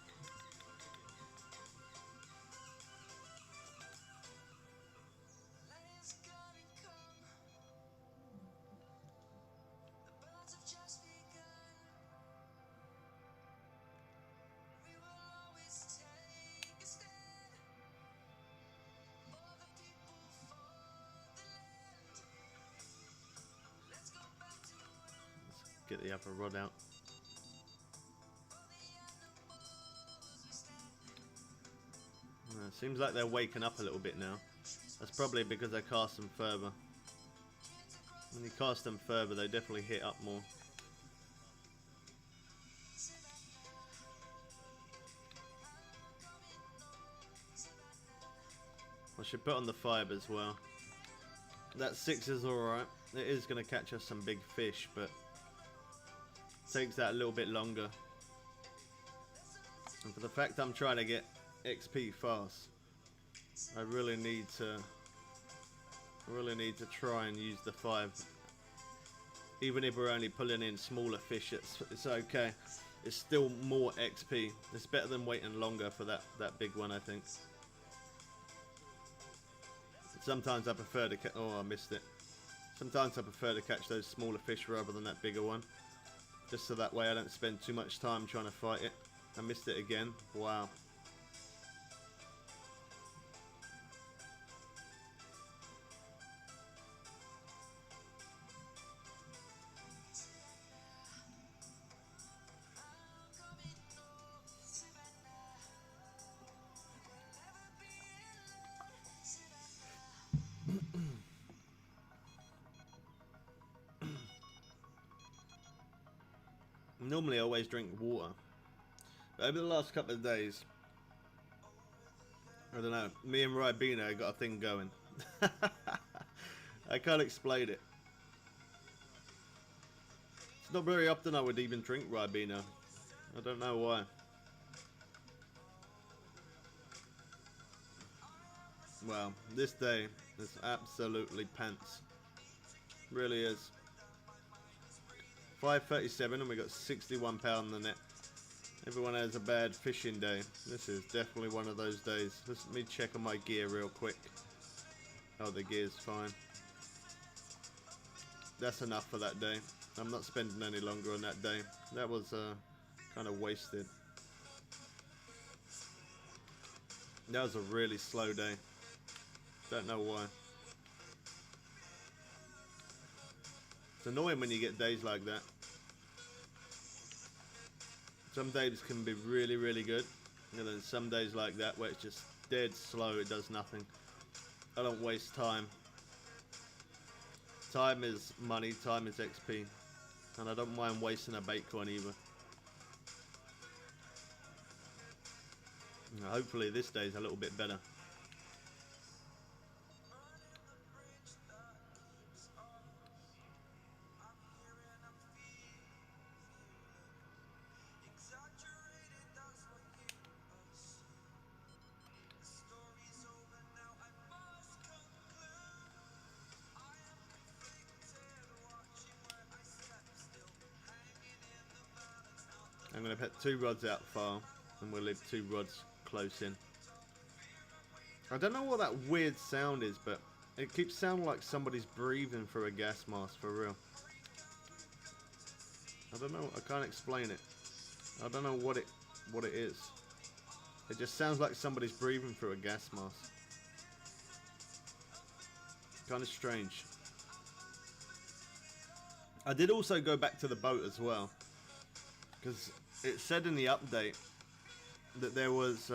Get the upper rod out. Seems like they're waking up a little bit now. That's probably because I cast them further. When you cast them further, they definitely hit up more. I should put on the 5 as well. That 6 is alright. It is going to catch us some big fish, but takes that a little bit longer. And for the fact I'm trying to get XP fast, I really need to try and use the 5. Even if we're only pulling in smaller fish, it's okay. It's still more XP. It's better than waiting longer for that big one, I think. Sometimes I prefer to oh, I missed it. Sometimes I prefer to catch those smaller fish rather than that bigger one. Just so that way I don't spend too much time trying to fight it. I missed it again. Wow. Normally I always drink water, but over the last couple of days, I don't know, me and Ribena got a thing going. I can't explain it. It's not very often I would even drink Ribena. I don't know why. Well, this day is absolutely pants. Really is. 5:37 and we got 61 pound in the net. Everyone has a bad fishing day. This is definitely one of those days. Let me check on my gear real quick. Oh, the gear's fine. That's enough for that day. I'm not spending any longer on that day. That was kind of wasted. That was a really slow day. Don't know why. It's annoying when you get days like that. Some days can be really, really good. And then some days like that where it's just dead slow, it does nothing. I don't waste time. Time is money, time is XP. And I don't mind wasting a bait coin either. Hopefully this day's a little bit better. I'm going to put 2 rods out far and we'll leave 2 rods close in. I don't know what that weird sound is, but it keeps sounding like somebody's breathing through a gas mask, for real. I don't know, I can't explain it. I don't know what it is. It just sounds like somebody's breathing through a gas mask. Kind of strange. I did also go back to the boat as well, because it said in the update that there was,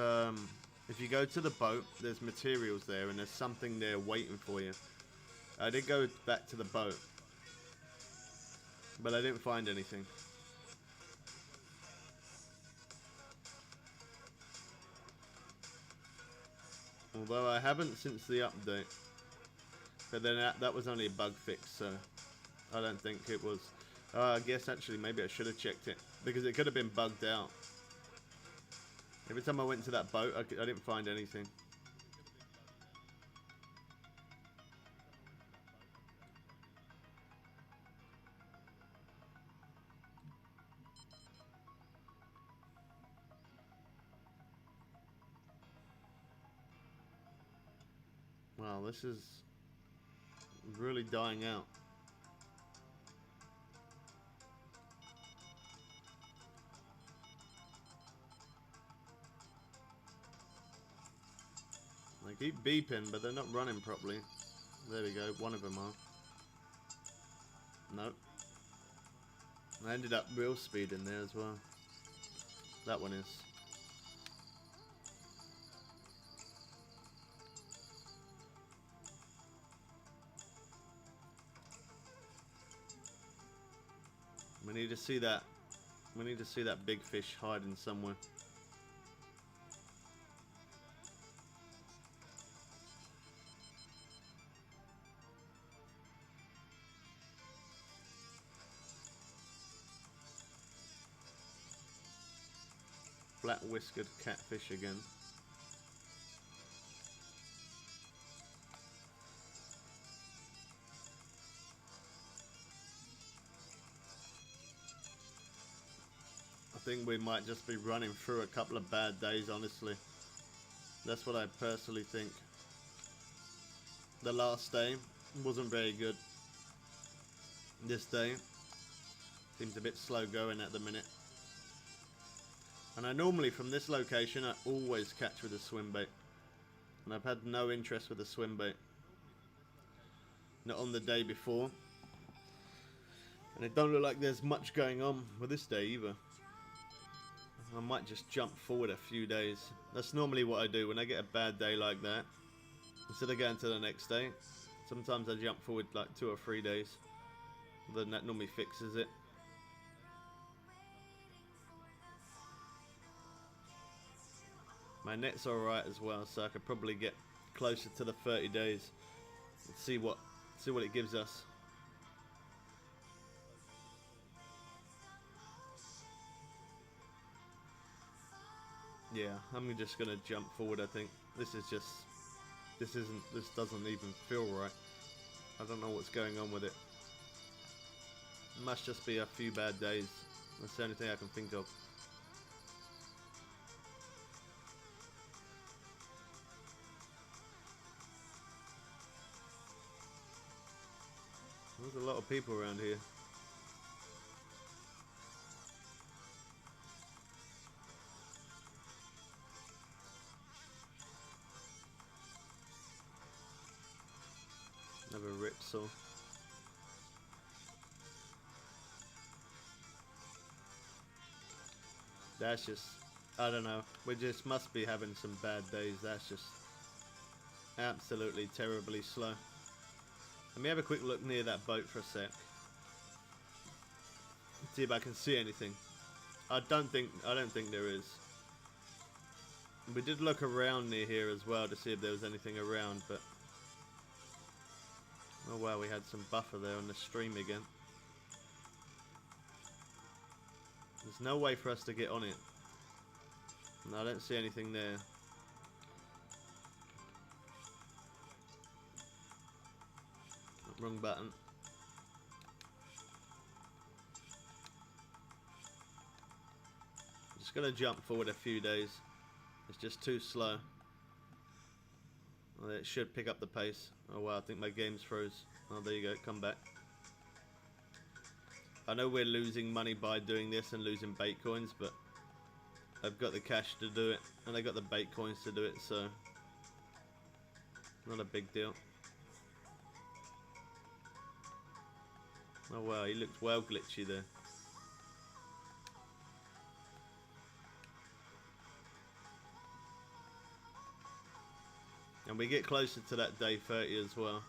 if you go to the boat, there's materials there and there's something there waiting for you. I did go back to the boat, but I didn't find anything. Although I haven't since the update. But then that was only a bug fix, so I don't think it was. I guess actually maybe I should have checked it, because it could have been bugged out. Every time I went to that boat, I didn't find anything. Wow, this is really dying out. They keep beeping, but they're not running properly. There we go, one of them are. Nope. I ended up real speed in there as well. That one is. We need to see that. We need to see that big fish hiding somewhere. Flat whiskered catfish again. I think we might just be running through a couple of bad days, honestly. That's what I personally think. The last day wasn't very good. this day. Seems a bit slow going at the minute. And I normally, from this location, I always catch with a swim bait. And I've had no interest with a swim bait. Not on the day before. And it don't look like there's much going on with this day either. I might just jump forward a few days. That's normally what I do when I get a bad day like that. Instead of going to the next day, sometimes I jump forward like 2 or 3 days. Then that normally fixes it. My net's alright as well, so I could probably get closer to the 30 days and see what it gives us. Yeah, I'm just gonna jump forward. I think this doesn't even feel right. I don't know what's going on with it. It must just be a few bad days. That's the only thing I can think of. There's a lot of people around here. Another ripsaw. That's just, I don't know. We just must be having some bad days. That's just absolutely terribly slow. Let me have a quick look near that boat for a sec. See if I can see anything. I don't think there is. We did look around near here as well to see if there was anything around, but oh wow, we had some buffer there on the stream again. There's no way for us to get on it. No, I don't see anything there. Wrong button. Just gonna jump forward a few days. It's just too slow. Well, it should pick up the pace. Oh wow, I think my game's froze. Oh, there you go, come back. I know we're losing money by doing this and losing bait coins, but I've got the cash to do it, and I got the bait coins to do it, so not a big deal. Oh wow, he looks well glitchy there. And we get closer to that day 30 as well.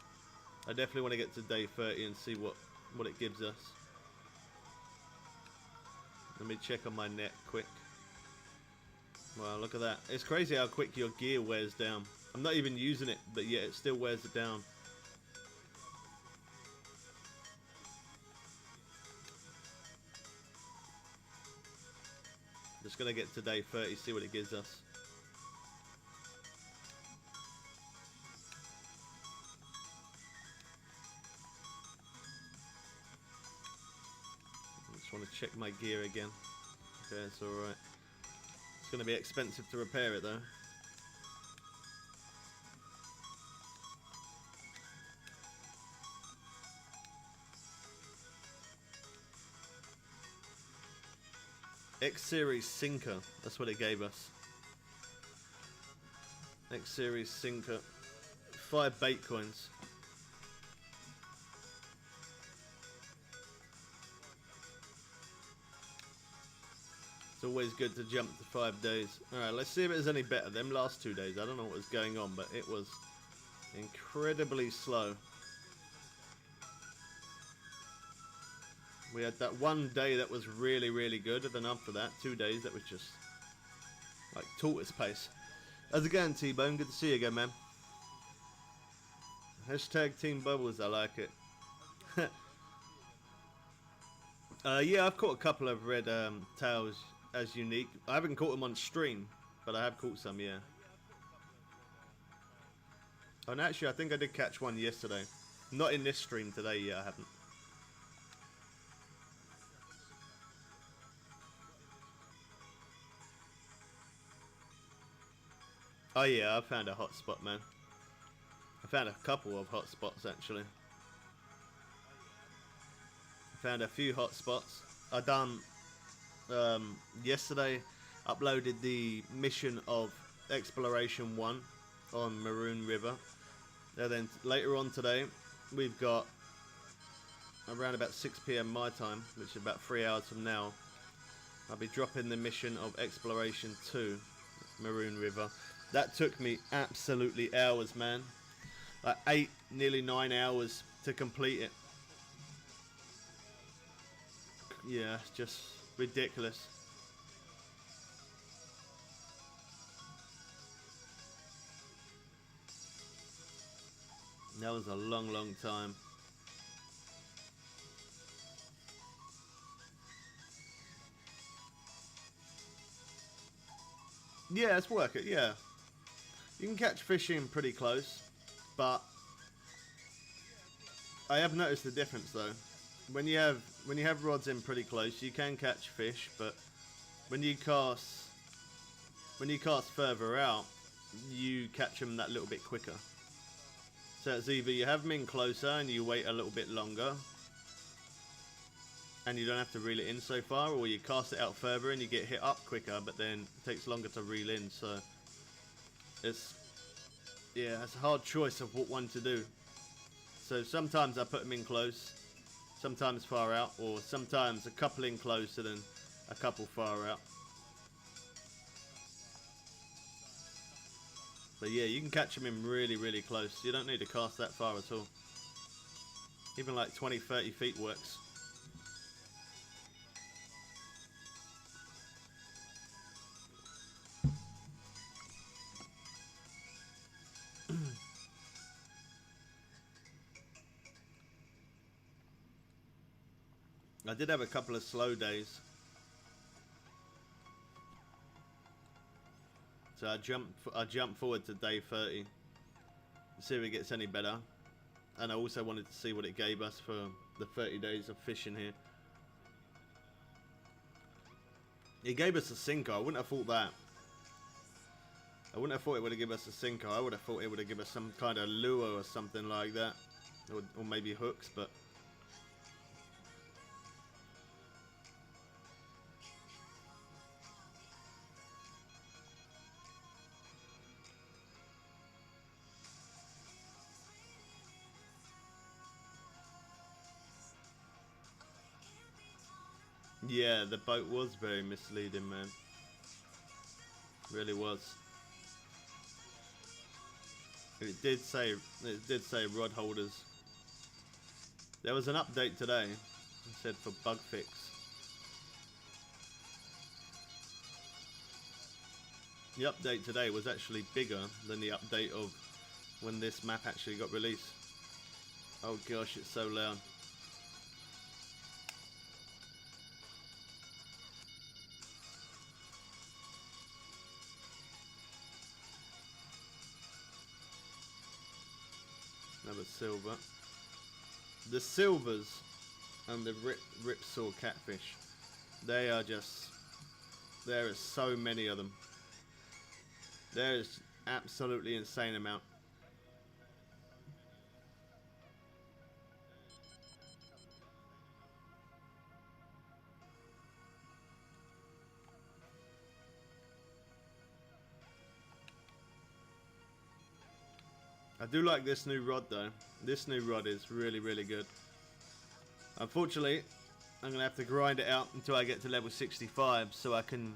I definitely want to get to day 30 and see what it gives us. Let me check on my net quick. Wow, look at that. It's crazy how quick your gear wears down. I'm not even using it, but yet it still wears it down. Just gonna get to day 30, see what it gives us. Just want to check my gear again. Okay, it's alright. It's gonna be expensive to repair it though. X-Series Sinker, that's what it gave us. X-Series Sinker. 5 bait coins. It's always good to jump to 5 days. Alright, let's see if it was any better. Them last 2 days, I don't know what was going on, but it was incredibly slow. We had that one day that was really, really good, and then after that, 2 days that was just like tortoise pace. How's it going, T-Bone? Good to see you again, man. Hashtag Team Bubbles, I like it. Yeah, I've caught a couple of red tails as unique. I haven't caught them on stream, but I have caught some, yeah. Oh, and actually, I think I did catch one yesterday. Not in this stream today, yeah, I haven't. Oh yeah, I found a hot spot, man. I found a couple of hot spots, actually. Found a few hot spots. I done yesterday. Uploaded the mission of Exploration 1 on Maroon River. And then later on today, we've got around about 6 PM my time, which is about 3 hours from now. I'll be dropping the mission of Exploration 2, Maroon River. That took me absolutely hours, man. Like 8, nearly 9 hours to complete it. Yeah, it's just ridiculous. That was a long, long time. Yeah, it's worth it, yeah. You can catch fish in pretty close, but I have noticed the difference though. When you have rods in pretty close, you can catch fish, but when you cast further out, you catch them that little bit quicker. So it's either you have them in closer and you wait a little bit longer, and you don't have to reel it in so far, or you cast it out further and you get hit up quicker, but then it takes longer to reel in. So it's a hard choice of what one to do. So sometimes I put them in close, sometimes far out, or sometimes a couple in closer than a couple far out. But yeah, you can catch them in really, really close. You don't need to cast that far at all. Even like 20, 30 feet works. I did have a couple of slow days. So I jumped forward to day 30 to see if it gets any better. And I also wanted to see what it gave us for the 30 days of fishing here. It gave us a sinker. I wouldn't have thought that. I wouldn't have thought it would have given us a sinker. I would have thought it would have given us some kind of lure or something like that. Or maybe hooks, but... yeah, the boat was very misleading, man. Really was. It did say rod holders. There was an update today. It said for bug fix. The update today was actually bigger than the update of when this map actually got released. Oh gosh, it's so loud. Another silver. The silvers and the ripsaw catfish, they are just, there are so many of them. There is absolutely insane amount. I do like this new rod though. This new rod is really, really good. Unfortunately, I'm going to have to grind it out until I get to level 65 so I can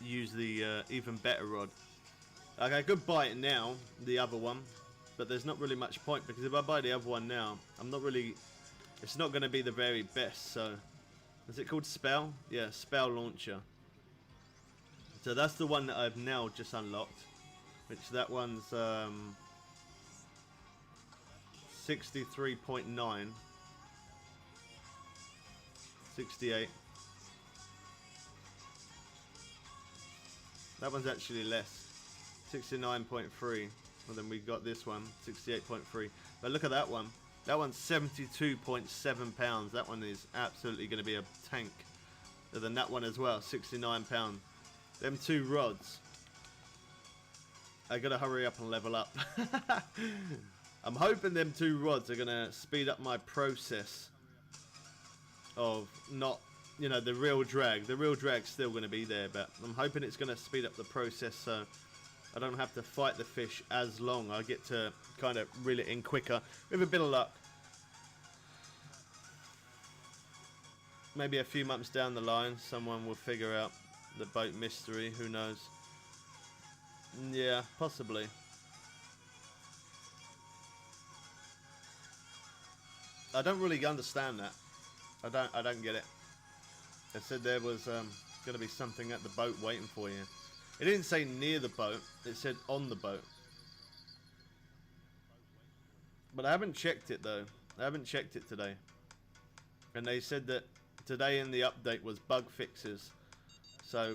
use the even better rod. Like, I could buy it now, the other one, but there's not really much point because if I buy the other one now, it's not going to be the very best. So, is it called Spell? Yeah, Spell Launcher. So that's the one that I've now just unlocked, which that one's 63.9, 68. That one's actually less, 69.3. Well, then we got this one, 68.3. But look at that one. That one's 72.7 pounds. That one is absolutely going to be a tank. And then that one as well, 69 pounds. Them two rods. I gotta hurry up and level up. I'm hoping them two rods are gonna speed up my process of not, you know, the real drag. The real drag's still going to be there, but I'm hoping it's going to speed up the process so I don't have to fight the fish as long. I get to kind of reel it in quicker with a bit of luck. Maybe a few months down the line, someone will figure out the boat mystery. Who knows? Yeah, possibly. I don't really understand that. I don't get it. They said there was going to be something at the boat waiting for you. It didn't say near the boat. It said on the boat. But I haven't checked it though. I haven't checked it today. And they said that today in the update was bug fixes. So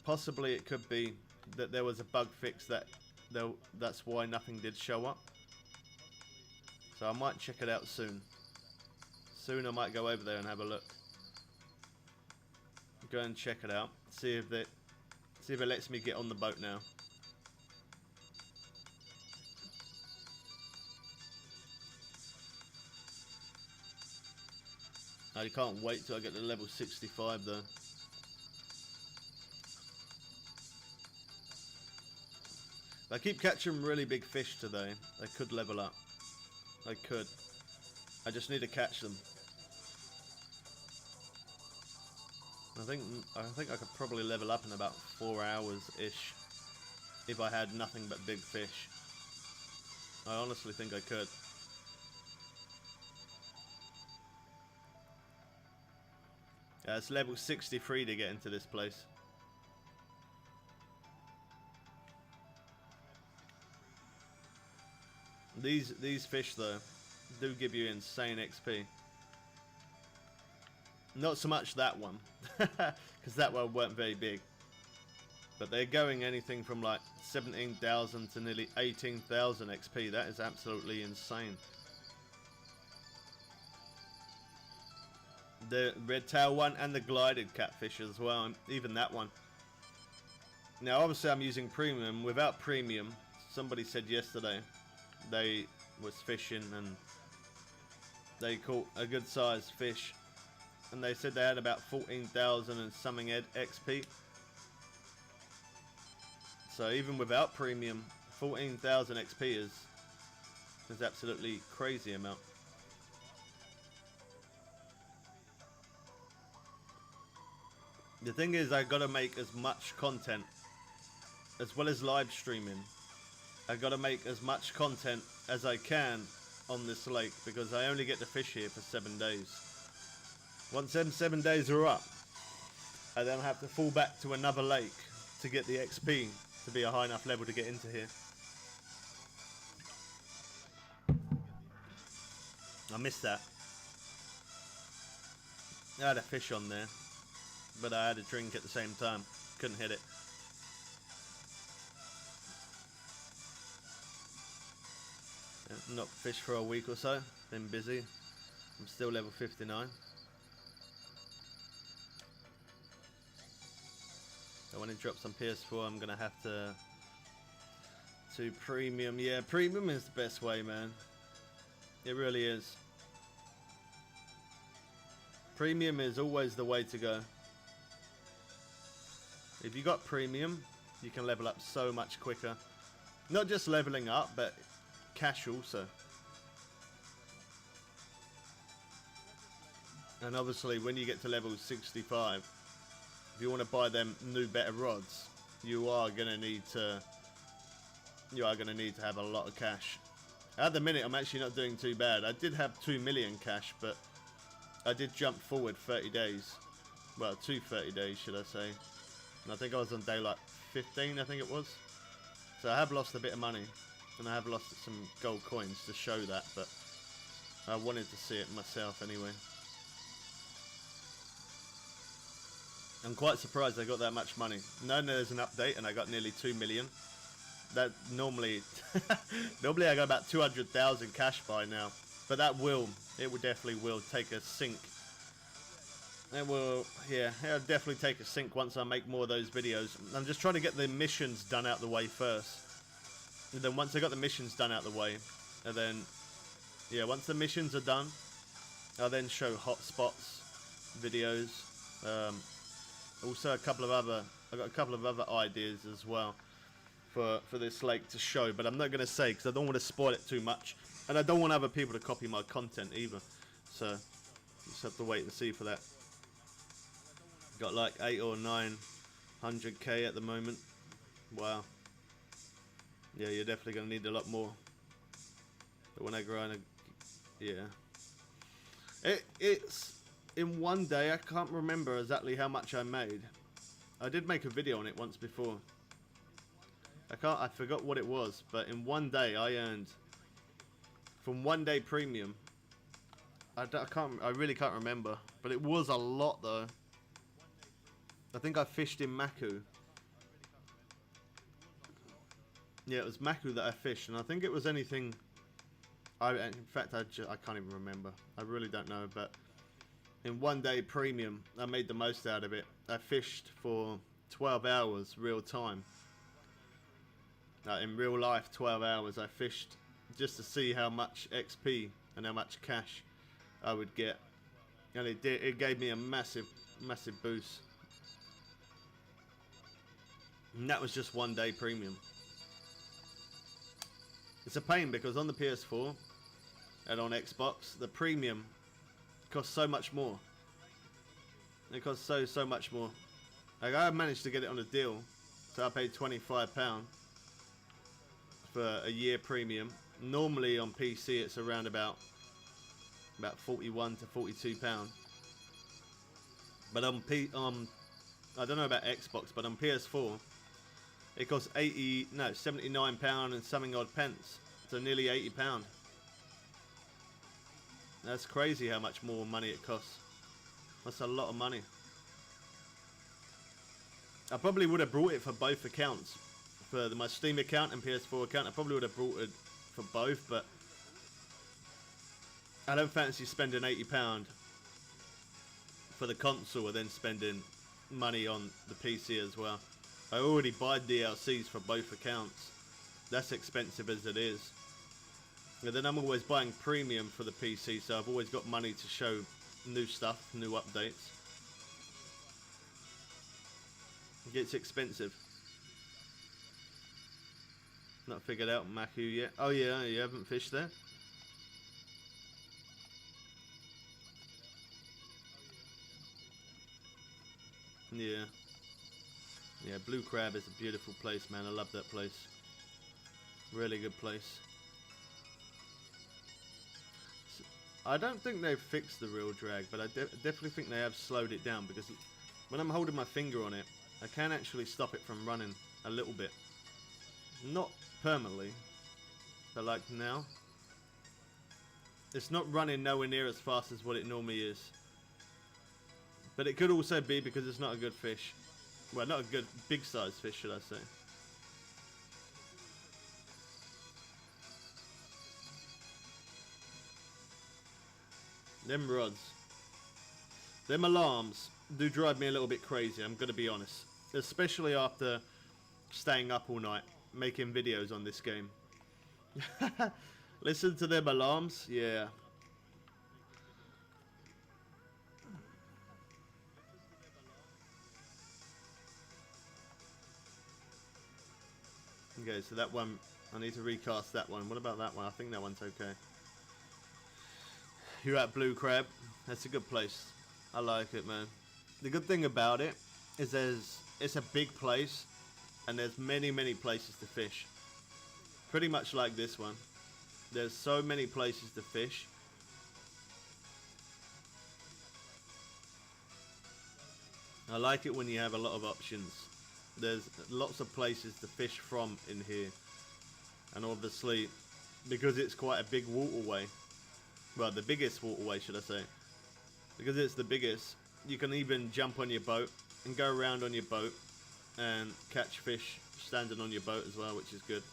possibly it could be that there was a bug fix that's why nothing did show up. So I might check it out soon. Soon I might go over there and have a look. Go and check it out. See if it lets me get on the boat now. I can't wait till I get to level 65 though. If I keep catching really big fish today, I could level up. I could. I just need to catch them. I think I could probably level up in about 4 hours ish if I had nothing but big fish. I honestly think I could. Yeah, it's level 63 to get into this place. These fish though do give you insane XP. Not so much that one, because that one weren't very big. But they're going anything from like 17,000 to nearly 18,000 XP. That is absolutely insane. The red tail one and the glided catfish as well, and even that one. Now obviously I'm using premium. Without premium, somebody said yesterday they was fishing and they caught a good sized fish, and they said they had about 14,000 and something XP. So even without premium, 14,000 XP is absolutely crazy amount. The thing is, I gotta make as much content as well as live streaming. I gotta make as much content as I can on this lake because I only get to fish here for 7 days. Once them 7 days are up, I then have to fall back to another lake to get the XP to be a high enough level to get into here. I missed that. I had a fish on there, but I had a drink at the same time. Couldn't hit it. Not fished for a week or so. Been busy. I'm still level 59. So when it drops on PS4, I'm gonna have to premium. Yeah, premium is the best way, man. It really is. Premium is always the way to go. If you got premium, you can level up so much quicker. Not just leveling up, but cash also. And obviously when you get to level 65, if you want to buy them new better rods, you are gonna need to have a lot of cash. At the minute I'm actually not doing too bad. I did have 2 million cash, but I did jump forward 30 days. Well, 30 days should I say. And I think I was on day like 15, I think it was. So I have lost a bit of money. And I have lost some gold coins to show that, but I wanted to see it myself anyway. I'm quite surprised I got that much money. Knowing there's an update and I got nearly 2 million. That normally I got about 200,000 cash by now. But it will definitely will take a sink. It'll definitely take a sink once I make more of those videos. I'm just trying to get the missions done out the way first. And then once I got the missions done out the way, and then, yeah, once the missions are done, I'll then show hotspots videos. Also I got a couple of other ideas as well for this lake to show, but I'm not going to say because I don't want to spoil it too much, and I don't want other people to copy my content either. So you just have to wait and see for that. Got like 800 or 900k at the moment. Wow. Yeah, you're definitely going to need a lot more. But when I grind, yeah. It's in one day. I can't remember exactly how much I made. I did make a video on it once before. I forgot what it was, but in one day I earned from 1 day premium. I really can't remember, but it was a lot though. I think I fished in Maku. Yeah, it was Maku that I fished, and I think it was anything. In fact, I can't even remember. I really don't know, but in 1 day premium, I made the most out of it. I fished for 12 hours real time. In real life, 12 hours I fished just to see how much XP and how much cash I would get, and it gave me a massive boost, and that was just 1 day premium. It's a pain because on the PS4 and on Xbox the premium costs so much more. It costs so much more. Like, I managed to get it on a deal, so I paid £25 for a year premium. Normally on PC it's around about 41 to 42 pound, but on I don't know about Xbox, but on PS4 it costs 79 pound and something odd pence, so nearly 80 pound. That's crazy how much more money it costs. That's a lot of money. I probably would have brought it for both accounts, for my Steam account and PS4 account. I probably would have brought it for both, but I don't fancy spending £80 for the console and then spending money on the PC as well. I already buy DLCs for both accounts. That's expensive as it is. And then I'm always buying premium for the PC, so I've always got money to show new stuff, new updates. It gets expensive. Not figured out Maku yet. Oh yeah, you haven't fished there? Yeah. Yeah, Blue Crab is a beautiful place, man. I love that place. Really good place. I don't think they've fixed the real drag, but I definitely think they have slowed it down, because when I'm holding my finger on it, I can actually stop it from running a little bit. Not permanently, but like now. It's not running nowhere near as fast as what it normally is. But it could also be because it's not a good fish. Well, not a good big size fish, should I say. Them rods. Them alarms do drive me a little bit crazy, I'm going to be honest. Especially after staying up all night making videos on this game. Listen to them alarms, yeah. Okay, so that one, I need to recast that one. What about that one? I think that one's okay. You're at Blue Crab. That's a good place. I like it, man. The good thing about it is it's a big place, and there's many places to fish. Pretty much like this one. There's so many places to fish. I like it when you have a lot of options. There's lots of places to fish from in here, and obviously because it's quite a big waterway, well, the biggest waterway, should I say, because it's the biggest, you can even jump on your boat and go around on your boat and catch fish standing on your boat as well, which is good.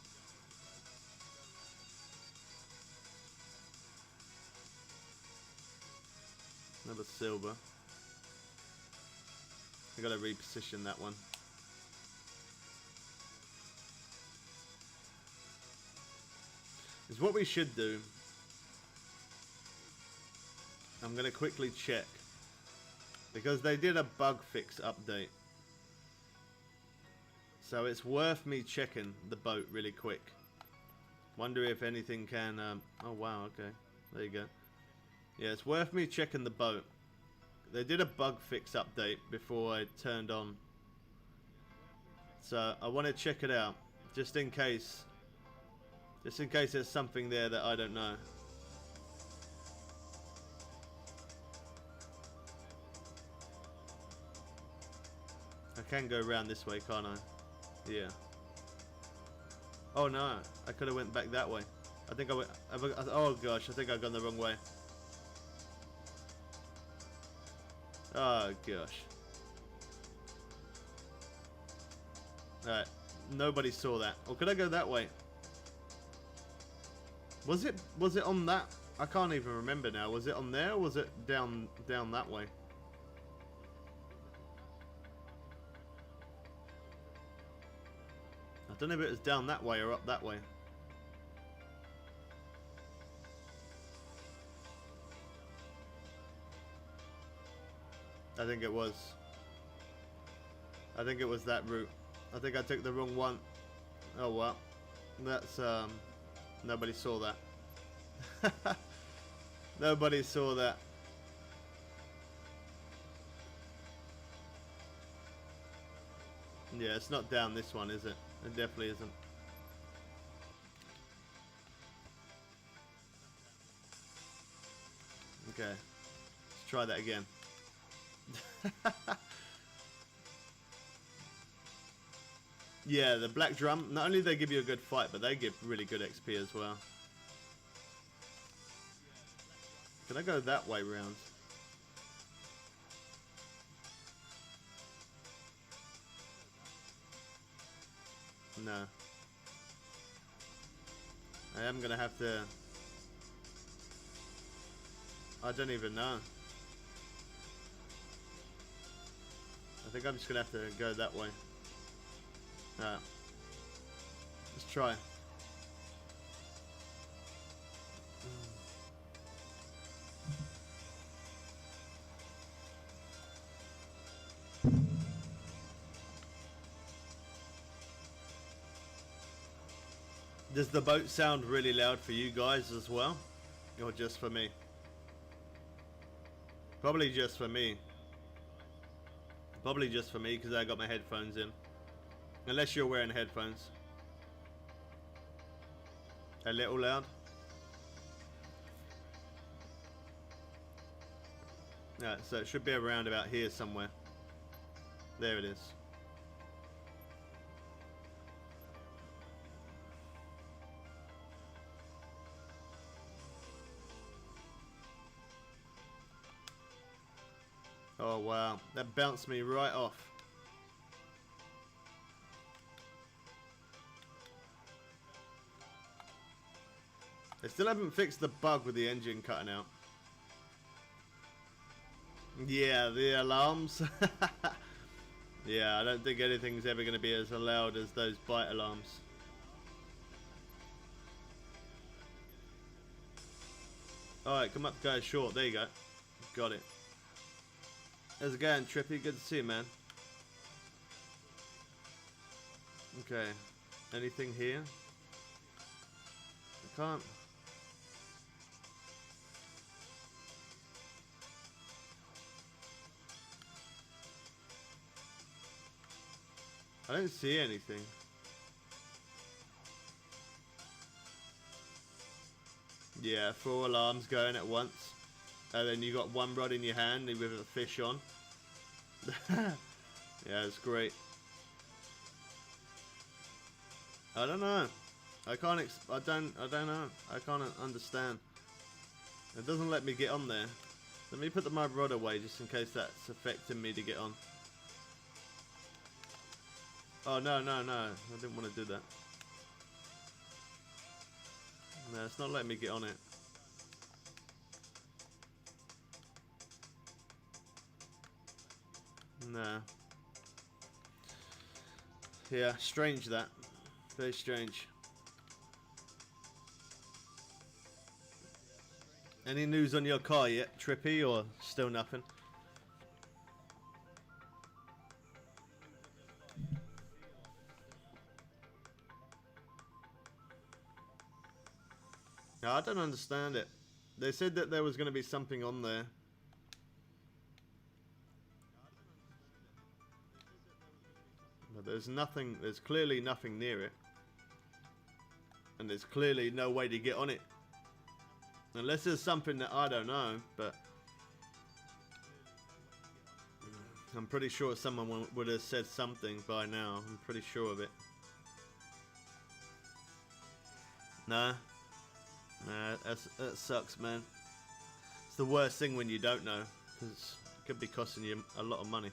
Another silver. I gotta reposition that one. Is what we should do. I'm gonna quickly check Because they did a bug fix update. So it's worth me checking the boat really quick. Wonder if anything can... oh wow, okay. There you go. Yeah, it's worth me checking the boat. They did a bug fix update before I turned on. So I want to check it out. Just in case. Just in case there's something there that I don't know. I can go around this way, can't I? Yeah. Oh no, I could have went back that way. I think I went... oh gosh, I think I've gone the wrong way. Oh gosh. Alright, nobody saw that. Or could I go that way? Was it on that? I can't even remember now. Was it on there or was it down that way? I don't know if it was down that way or up that way. I think it was. I think it was that route. I think I took the wrong one. Oh well. That's nobody saw that. Nobody saw that. Yeah, it's not down this one, is it? It definitely isn't. Okay. Let's try that again. Yeah, the black drum, not only they give you a good fight, but they give really good XP as well. Can I go that way round? No. I am gonna have to... I don't even know. I think I'm just gonna have to go that way. Let's try. Does the boat sound really loud for you guys as well? Or just for me? Probably just for me. Probably just for me because I got my headphones in. Unless you're wearing headphones. A little loud. Yeah, so it should be around about here somewhere. There it is. Oh wow, that bounced me right off. They still haven't fixed the bug with the engine cutting out. Yeah, the alarms. Yeah, I don't think anything's ever going to be as loud as those bite alarms. Alright, come up, go short. There you go. Got it. How's it going, Trippy? Good to see you, man. Okay. Anything here? I can't. I don't see anything. Yeah, 4 alarms going at once. And then you got one rod in your hand with a fish on. Yeah, it's great. I don't know. I can't. I don't know. I can't understand. It doesn't let me get on there. Let me put my rod away just in case that's affecting me to get on. Oh no, no, no! I didn't want to do that. No, it's not letting me get on it. No. Yeah, strange that. Very strange. Any news on your car yet, Trippy, or still nothing? I don't understand it. They said that there was going to be something on there. But there's nothing, there's clearly nothing near it. And there's clearly no way to get on it. Unless there's something that I don't know, but I'm pretty sure someone would have said something by now. I'm pretty sure of it. Nah. Nah, that sucks, man. It's the worst thing when you don't know, because it could be costing you a lot of money.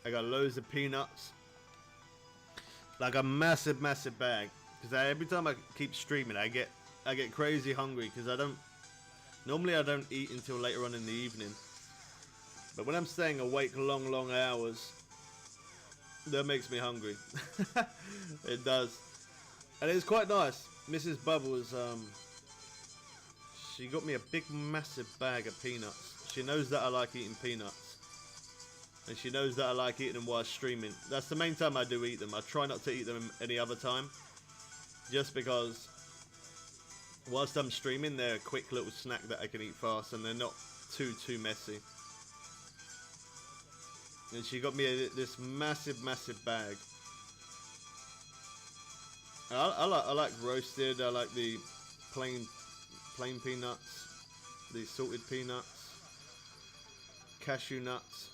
I got loads of peanuts, like a massive bag, because every time I keep streaming I get crazy hungry, because I don't eat until later on in the evening, but when I'm staying awake long hours, that makes me hungry. It does, and it's quite nice. Mrs. Bubbles, she got me a big massive bag of peanuts. She knows that I like eating peanuts. And she knows that I like eating them while streaming. That's the main time I do eat them. I try not to eat them any other time. Just because whilst I'm streaming, they're a quick little snack that I can eat fast. And they're not too messy. And she got me this massive bag. I like roasted. I like the plain peanuts. The salted peanuts. Cashew nuts.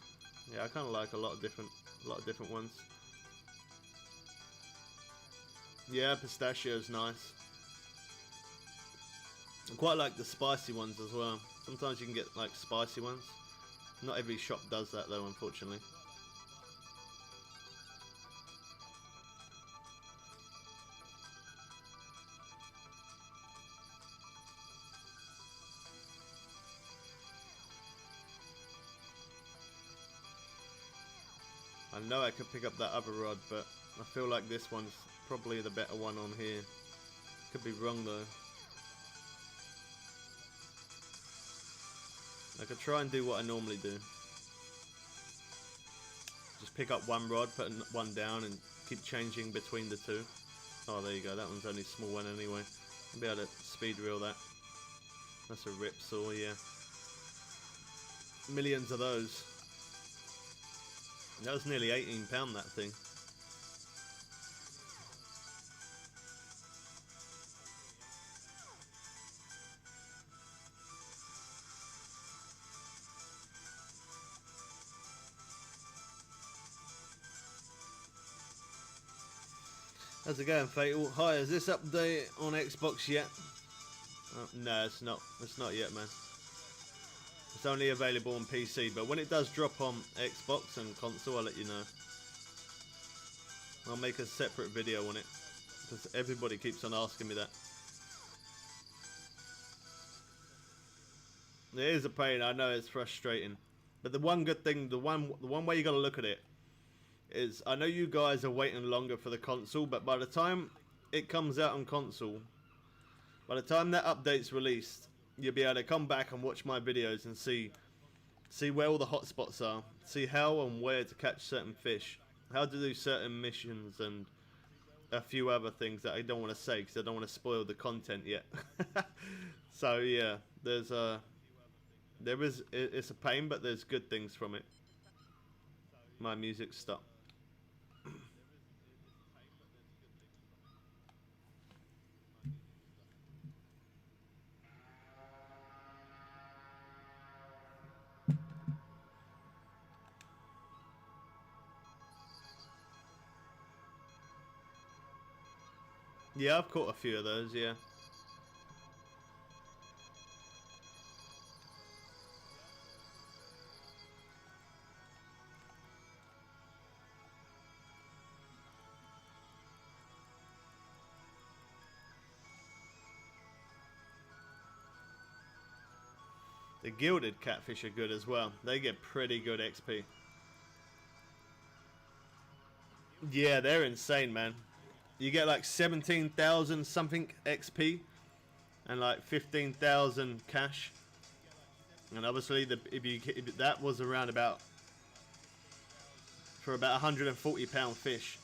Yeah, I kind of like a lot of different ones. Yeah, pistachio's nice. I quite like the spicy ones as well. Sometimes you can get like spicy ones. Not every shop does that though, unfortunately. I know I could pick up that other rod, but I feel like this one's probably the better one on here. Could be wrong though. I could try and do what I normally do. Just pick up one rod, put one down, and keep changing between the two. Oh, there you go. That one's only a small one anyway. I'll be able to speed reel that. That's a rip saw, yeah. Millions of those. That was nearly £18, that thing. How's it going, Fatal? Hi, is this update on Xbox yet? No, it's not. It's not yet, man. It's only available on PC, but when it does drop on Xbox and console, I'll let you know. I'll make a separate video on it, because everybody keeps on asking me that. It is a pain, I know it's frustrating. But the one good thing, the one way you gotta look at it, is I know you guys are waiting longer for the console, but by the time it comes out on console, by the time that update's released, you'll be able to come back and watch my videos and see where all the hotspots are, see how and where to catch certain fish, how to do certain missions, and a few other things that I don't want to say because I don't want to spoil the content yet. So yeah, it's a pain, but there's good things from it. My music stopped. Yeah, I've caught a few of those, yeah. The gilded catfish are good as well. They get pretty good XP. Yeah, they're insane, man. you get like 17,000 something XP and like 15,000 cash. And obviously, if that was around about for about £140 fish,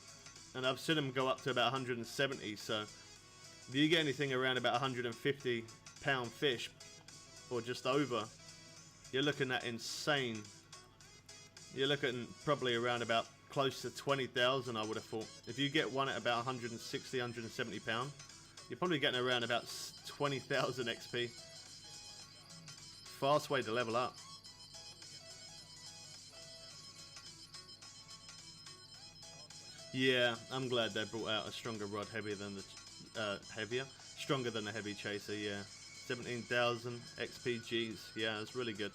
and I've seen them go up to about 170. So if you get anything around about £150 fish or just over, you're looking at insane. You're looking probably around about close to 20,000, I would have thought. If you get one at about 160, 170 pound, you're probably getting around about 20,000 XP. Fast way to level up. Yeah, I'm glad they brought out a stronger rod, heavier than the stronger than the heavy chaser. Yeah, 17,000 XPGs. Yeah, it's really good.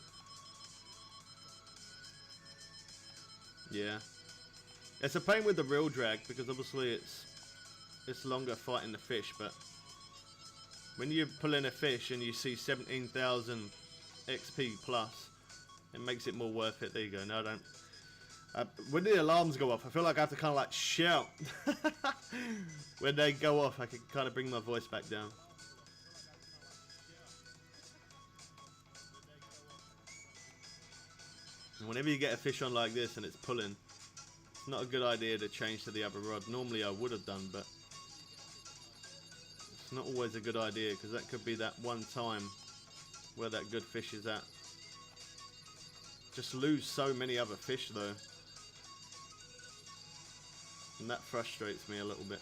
Yeah, it's a pain with the reel drag because obviously it's longer fighting the fish, but when you pull in a fish and you see 17,000 XP plus, it makes it more worth it. There you go. No, don't. When the alarms go off, I feel like I have to kind of like shout. When they go off, I can kind of bring my voice back down. And whenever you get a fish on like this and it's pulling, it's not a good idea to change to the other rod. Normally I would have done, but it's not always a good idea because that could be that one time where that good fish is at. Just lose so many other fish though. And that frustrates me a little bit.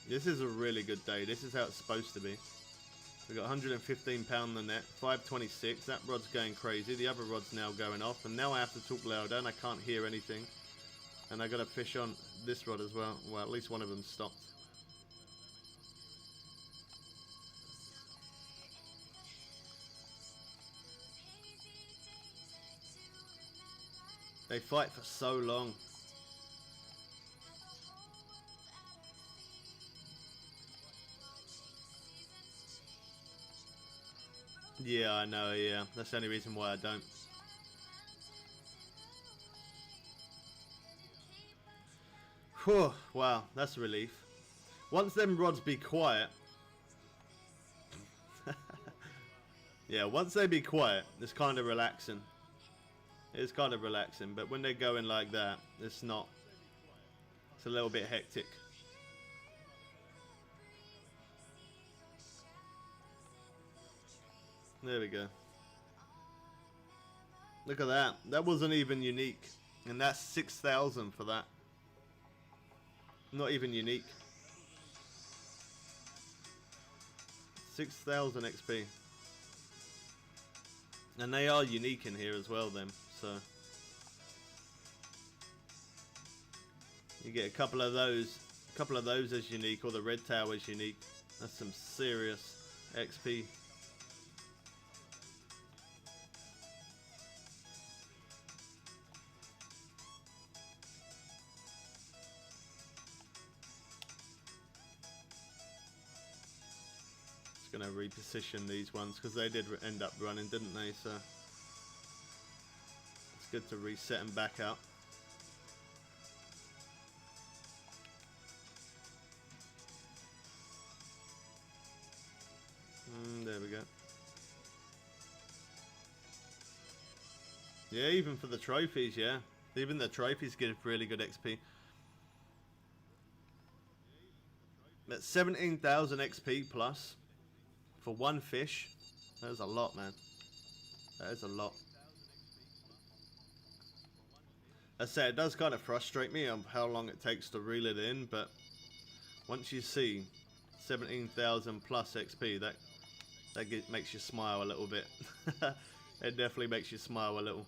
This is a really good day. This is how it's supposed to be. We've got 115 pound on the net, 526. That rod's going crazy. The other rod's now going off. And now I have to talk louder and I can't hear anything. And I got a fish on this rod as well. Well, at least one of them stopped. They fight for so long. Yeah, I know, yeah. That's the only reason why I don't. Whew, wow, that's a relief. Once them rods be quiet. Yeah, once they be quiet, it's kind of relaxing. It's kind of relaxing, but when they're going like that, it's not. It's a little bit hectic. There we go. Look at that. That wasn't even unique. And that's 6,000 for that. Not even unique. 6,000 XP. And they are unique in here as well then. So you get a couple of those as unique, or the red tail is unique. That's some serious XP. Just gonna reposition these ones because they did end up running, didn't they? So good to reset them back up. There we go. Yeah, even for the trophies, yeah. Even the trophies give really good XP. That's 17,000 XP plus for one fish. That is a lot, man. That is a lot. I say it does kind of frustrate me on how long it takes to reel it in, but once you see 17,000 plus XP, that makes you smile a little bit. It definitely makes you smile a little.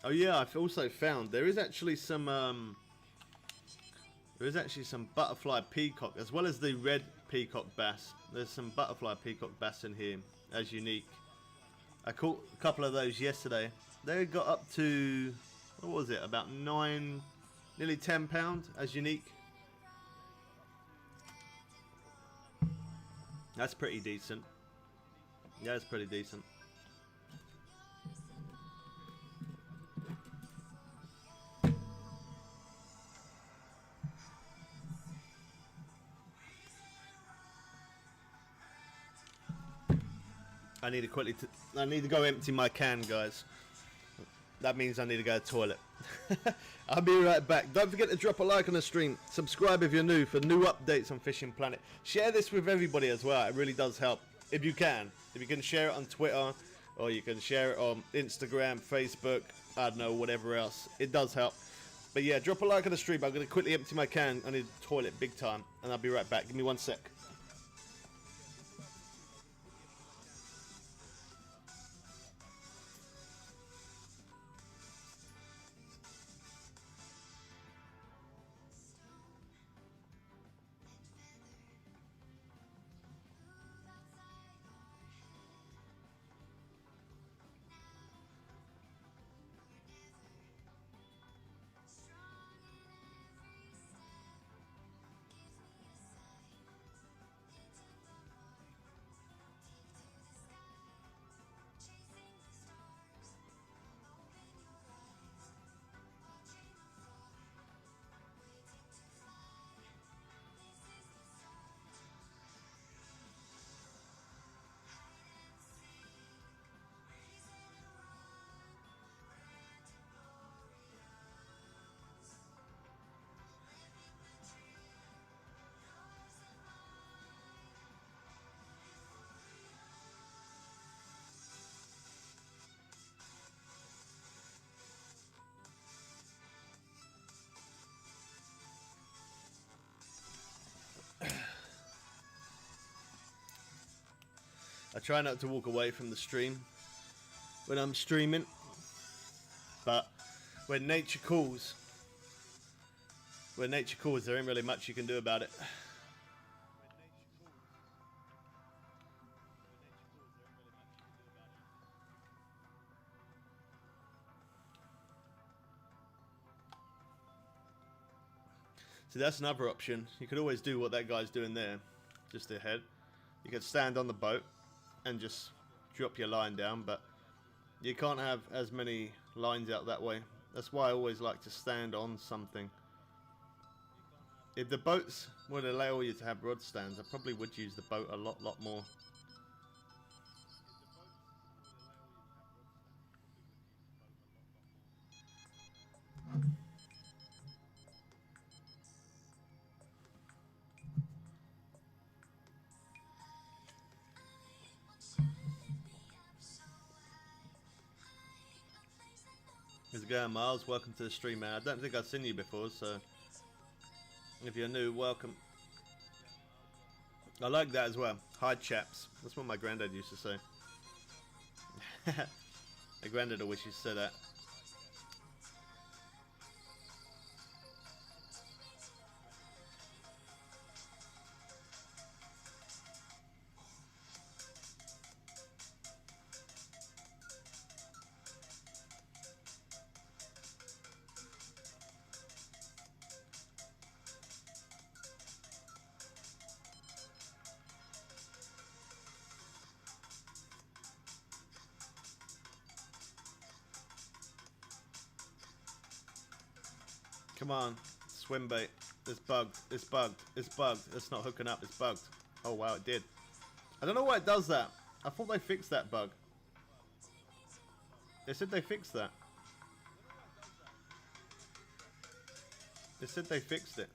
Oh yeah, I've also found there is actually some butterfly peacock as well as the red peacock bass. There's some butterfly peacock bass in here as unique. I caught a couple of those yesterday. They got up to, what was it, about 9, nearly £10 as unique. That's pretty decent. Yeah, that's pretty decent. I need to go empty my can, guys. That means I need to go to the toilet. I'll be right back. Don't forget to drop a like on the stream. Subscribe if you're new for new updates on Fishing Planet. Share this with everybody as well. It really does help. If you can. If you can share it on Twitter, or you can share it on Instagram, Facebook, I don't know, whatever else. It does help. But yeah, drop a like on the stream. I'm going to quickly empty my can. I need the toilet big time. And I'll be right back. Give me 1 sec. I try not to walk away from the stream when I'm streaming, but when nature calls, there ain't really much you can do about it. So that's another option. You could always do what that guy's doing there, just ahead. You could stand on the boat and just drop your line down, but you can't have as many lines out that way. That's why I always like to stand on something. If the boats would allow you to have rod stands, I probably would use the boat a lot more. How's it going, Miles? Welcome to the stream, man. I don't think I've seen you before, so if you're new, welcome. I like that as well. Hi, chaps. That's what my granddad used to say. My granddad always used to say that. Come on, swim bait. It's bugged. It's bugged. It's bugged. It's not hooking up. It's bugged. Oh wow, it did. I don't know why it does that. I thought they fixed that bug. They said they fixed that. They said they fixed it.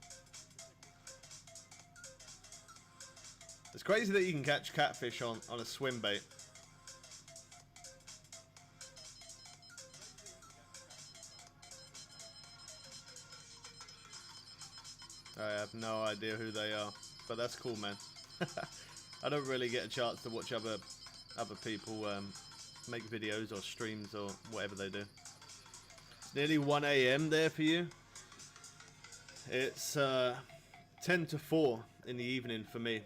It's crazy that you can catch catfish on a swim bait. I have no idea who they are, but that's cool, man. I don't really get a chance to watch other people make videos or streams or whatever they do. It's nearly 1 AM there for you. It's 10 to 4 in the evening for me.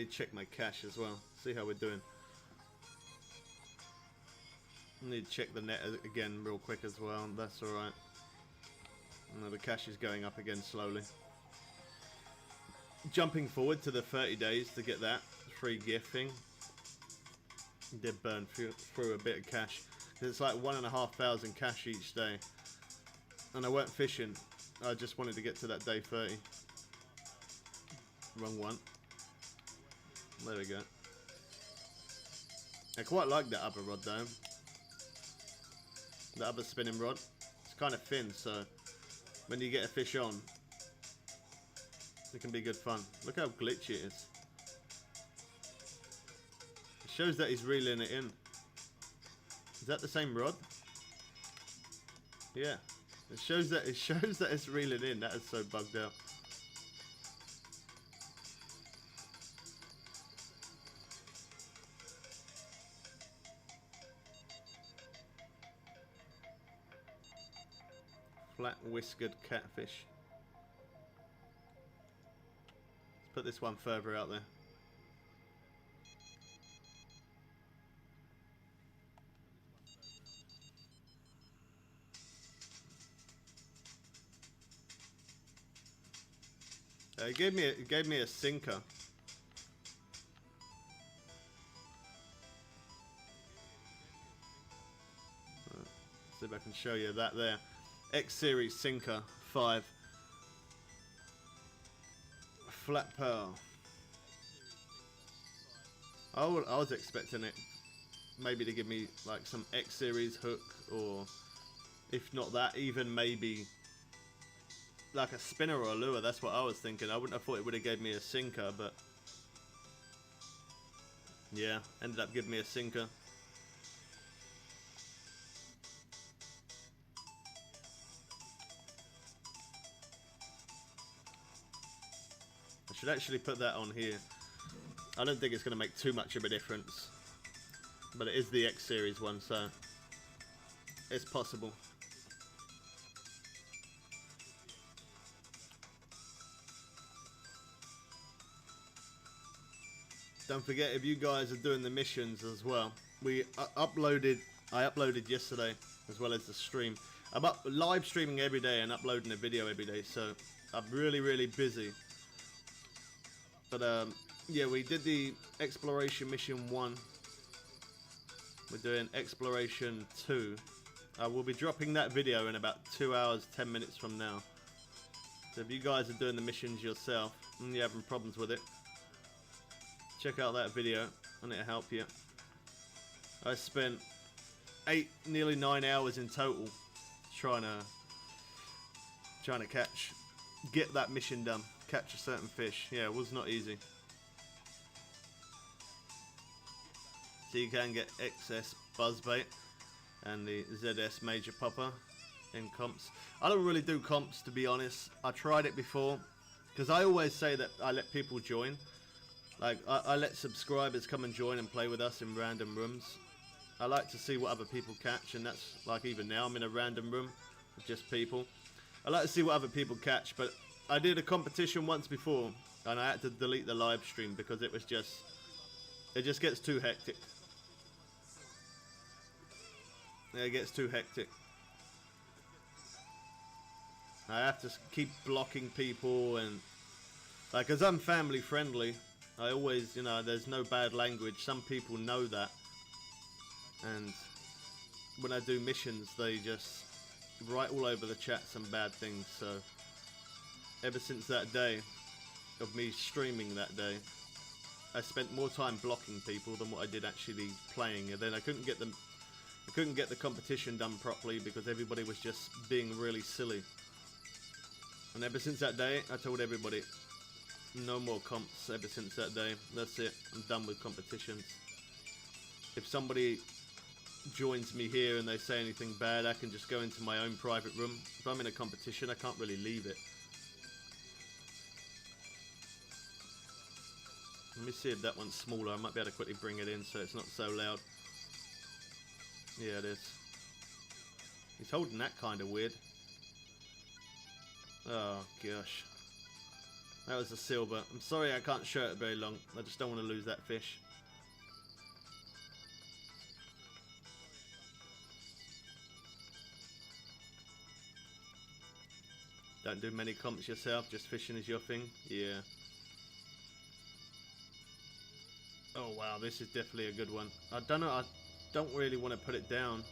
need to check my cache as well. See how we're doing. I need to check the net again real quick as well. That's alright. The cache is going up again slowly. Jumping forward to the 30 days to get that free gift thing. Did burn through a bit of cash. It's like 1,500 cash each day. And I weren't fishing. I just wanted to get to that day 30. Wrong one. There we go. I quite like that other rod though. The other spinning rod. It's kind of thin, so when you get a fish on, it can be good fun. Look how glitchy it is. It shows that he's reeling it in. Is that the same rod? Yeah. It shows that it's reeling in. That is so bugged out. Flat whiskered catfish. Let's put this one further out there. It gave me a sinker. See if I can show you that there. X Series sinker 5. Flat pearl. I was expecting it maybe to give me like some X Series hook, or if not that, even maybe like a spinner or a lure. That's what I was thinking. I wouldn't have thought it would have gave me a sinker, but yeah, ended up giving me a sinker. I should actually put that on here. I don't think it's going to make too much of a difference, but it is the X Series one, so it's possible. Don't forget, if you guys are doing the missions as well, I uploaded yesterday as well as the stream. I'm live streaming every day and uploading a video every day, so I'm really busy. But yeah, we did the exploration mission 1. We're doing exploration 2. I will be dropping that video in about 2 hours 10 minutes from now. So if you guys are doing the missions yourself and you're having problems with it, check out that video and it'll help you. I spent nearly 9 hours in total trying to get that mission done, catch a certain fish. Yeah, it was not easy. So you can get XS buzzbait and the ZS major popper in comps. I don't really do comps, to be honest. I tried it before because I always say that I let people join. Like, I let subscribers come and join and play with us in random rooms. I like to see what other people catch, and that's like, even now I'm in a random room with just people. I like to see what other people catch, but I did a competition once before and I had to delete the live stream because it just gets too hectic. It gets too hectic. I have to keep blocking people, and like, as I'm family friendly, I always, you know, there's no bad language. Some people know that, and when I do missions, they just write all over the chat some bad things. So ever since that day of me streaming that day, I spent more time blocking people than what I did actually playing, and then I couldn't get the competition done properly because everybody was just being really silly. And ever since that day, I told everybody, no more comps. Ever since that day, that's it. I'm done with competitions. If somebody joins me here and they say anything bad, I can just go into my own private room. If I'm in a competition, I can't really leave it. Let me see if that one's smaller. I might be able to quickly bring it in so it's not so loud. Yeah, it is. He's holding that kind of weird. Oh, gosh. That was a silver. I'm sorry I can't show it very long. I just don't want to lose that fish. Don't do many comps yourself, just fishing is your thing? Yeah. Oh wow, this is definitely a good one. I don't know, I don't really want to put it down.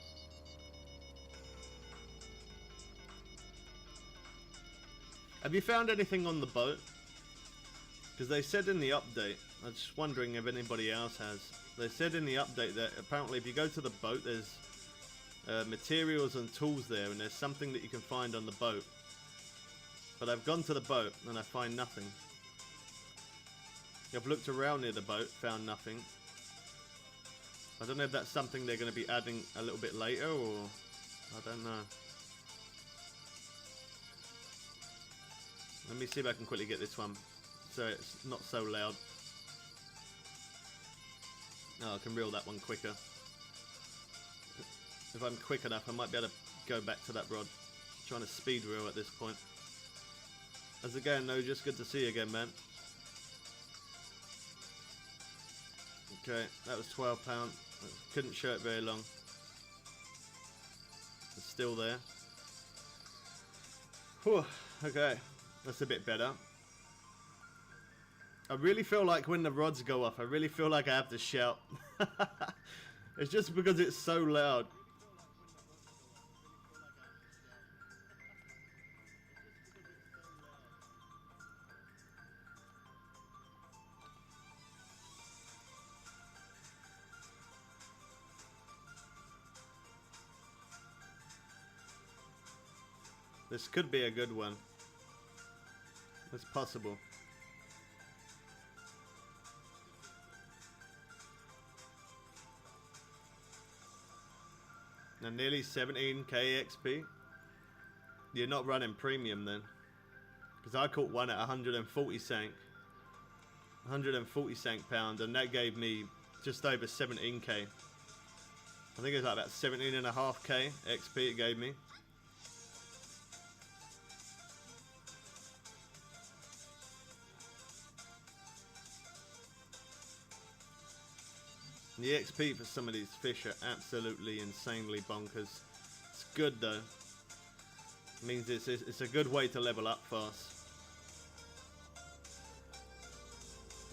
Have you found anything on the boat? Because they said in the update, I'm just wondering if anybody else has. They said in the update that apparently if you go to the boat, there's materials and tools there, and there's something that you can find on the boat. But I've gone to the boat and I find nothing. I've looked around near the boat, found nothing. I don't know if that's something they're going to be adding a little bit later, or I don't know. Let me see if I can quickly get this one so it's not so loud. Oh, I can reel that one quicker. If I'm quick enough, I might be able to go back to that rod. I'm trying to speed reel at this point. How's it going, No? Just good to see you again, man. Okay, that was £12. Couldn't show it very long. It's still there. Whew, okay, that's a bit better. I really feel like when the rods go off, I really feel like I have to shout. It's just because it's so loud. This could be a good one. It's possible. Now nearly 17k XP. You're not running premium then, because I caught one at 140 sank. 140 sank pound, and that gave me just over 17k. I think it was like about 17.5k XP it gave me. The XP for some of these fish are absolutely insanely bonkers. It's good though. It means it's a good way to level up fast.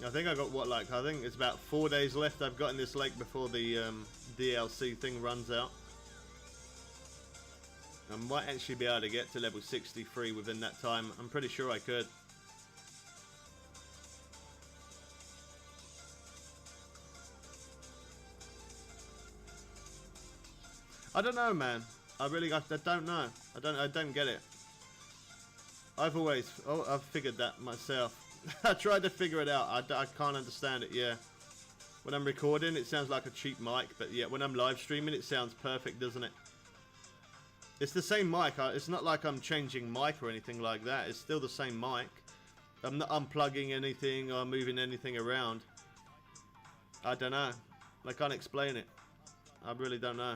I think I got what, like, I think it's about 4 days left I've got in this lake before the DLC thing runs out. I might actually be able to get to level 63 within that time. I'm pretty sure I could. I don't know, man. I don't know. I don't get it. I've figured that myself. I tried to figure it out. I can't understand it. Yeah. When I'm recording, it sounds like a cheap mic, but yeah, when I'm live streaming, it sounds perfect, doesn't it? It's the same mic. It's not like I'm changing mic or anything like that. It's still the same mic. I'm not unplugging anything or moving anything around. I don't know. I can't explain it. I really don't know.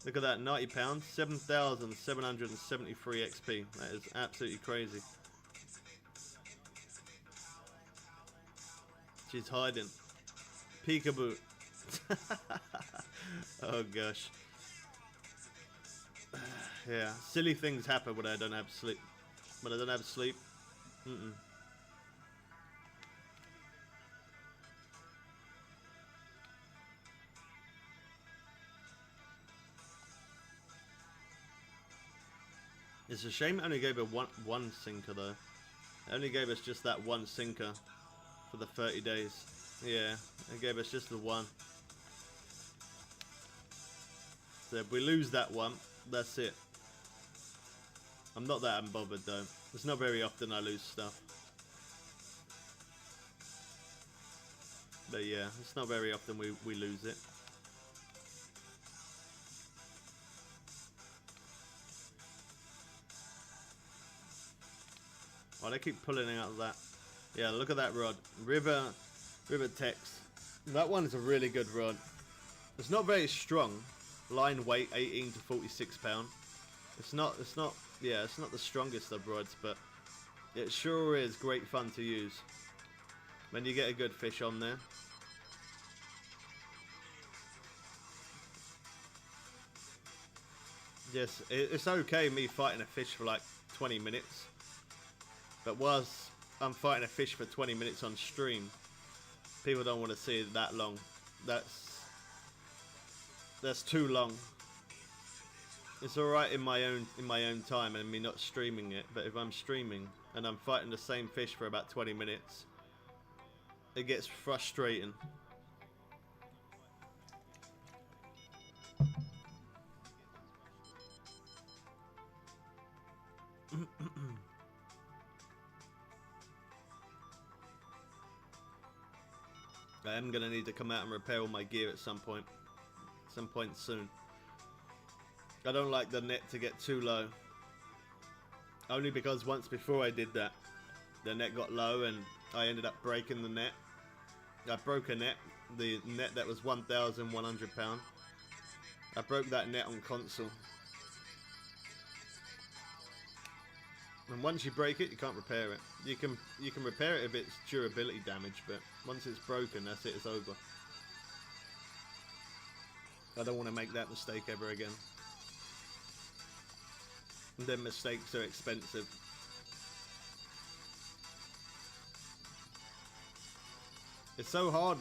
Look at that, £90, 7,773 XP. That is absolutely crazy. She's hiding. Peekaboo. Oh gosh. Yeah, silly things happen when I don't have sleep. When I don't have sleep. It's a shame it only gave her one sinker though. It only gave us just that one sinker for the 30 days. Yeah, it gave us just the one. So if we lose that one, that's it. I'm not that unbothered though. It's not very often I lose stuff. But yeah, it's not very often we lose it. Oh, they keep pulling out of that. Yeah, look at that rod. River Tex. That one is a really good rod. It's not very strong. Line weight 18 to 46 pound. It's not the strongest of rods, but It sure is great fun to use when you get a good fish on there. Yes, it's okay me fighting a fish for like 20 minutes. But whilst I'm fighting a fish for 20 minutes on stream, people don't want to see it that long. That's too long. It's alright in my own time and me not streaming it, but if I'm streaming and I'm fighting the same fish for about 20 minutes, it gets frustrating. I am gonna need to come out and repair all my gear at some point soon. I don't like the net to get too low. Only because once before I did that, the net got low and I ended up breaking the net. I broke a net, the net that was £1,100. I broke that net on console. And once you break it, you can't repair it. You can repair it if it's durability damage, but once it's broken, that's it, it's over. I don't want to make that mistake ever again. And then mistakes are expensive. It's so hard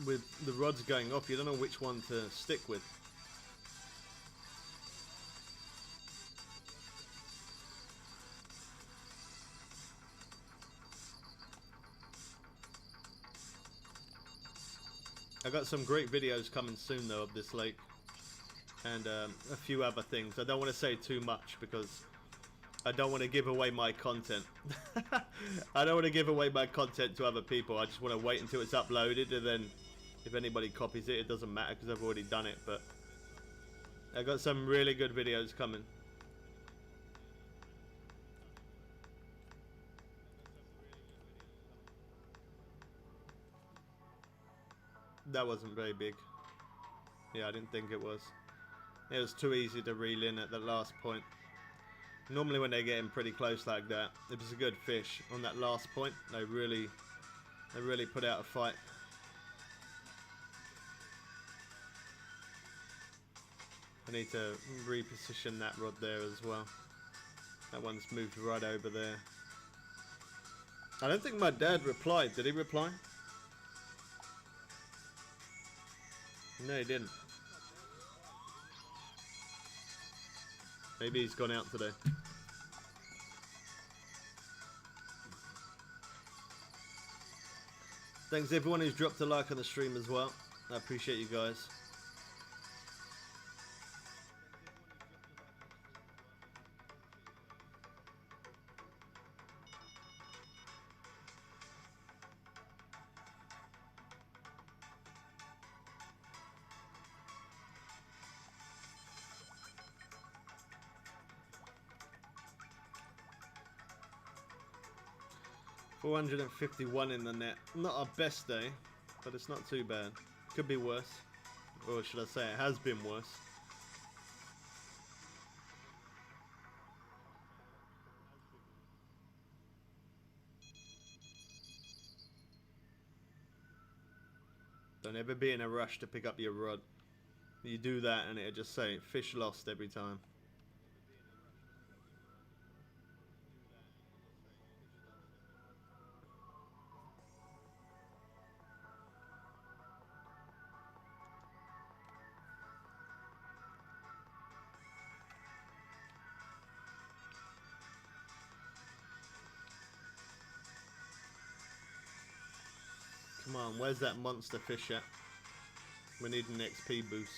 with the rods going off, you don't know which one to stick with. I got some great videos coming soon though of this lake. And a few other things. I don't want to say too much because I don't want to give away my content. I don't want to give away my content to other people. I just want to wait until it's uploaded, and then if anybody copies it, it doesn't matter because I've already done it. But I got some really good videos coming. That wasn't very big. Yeah, I didn't think it was. It was too easy to reel in at the last point. Normally when they're getting pretty close like that, if it's a good fish, on that last point, they really put out a fight. I need to reposition that rod there as well. That one's moved right over there. I don't think my dad replied. Did he reply? No, he didn't. Maybe he's gone out today. Thanks everyone who's dropped a like on the stream as well. I appreciate you guys. $451 in the net. Not our best day, but it's not too bad. Could be worse. Or should I say it has been worse. Don't ever be in a rush to pick up your rod. You do that and it'll just say fish lost every time. Come on, where's that monster fish at? We need an XP boost.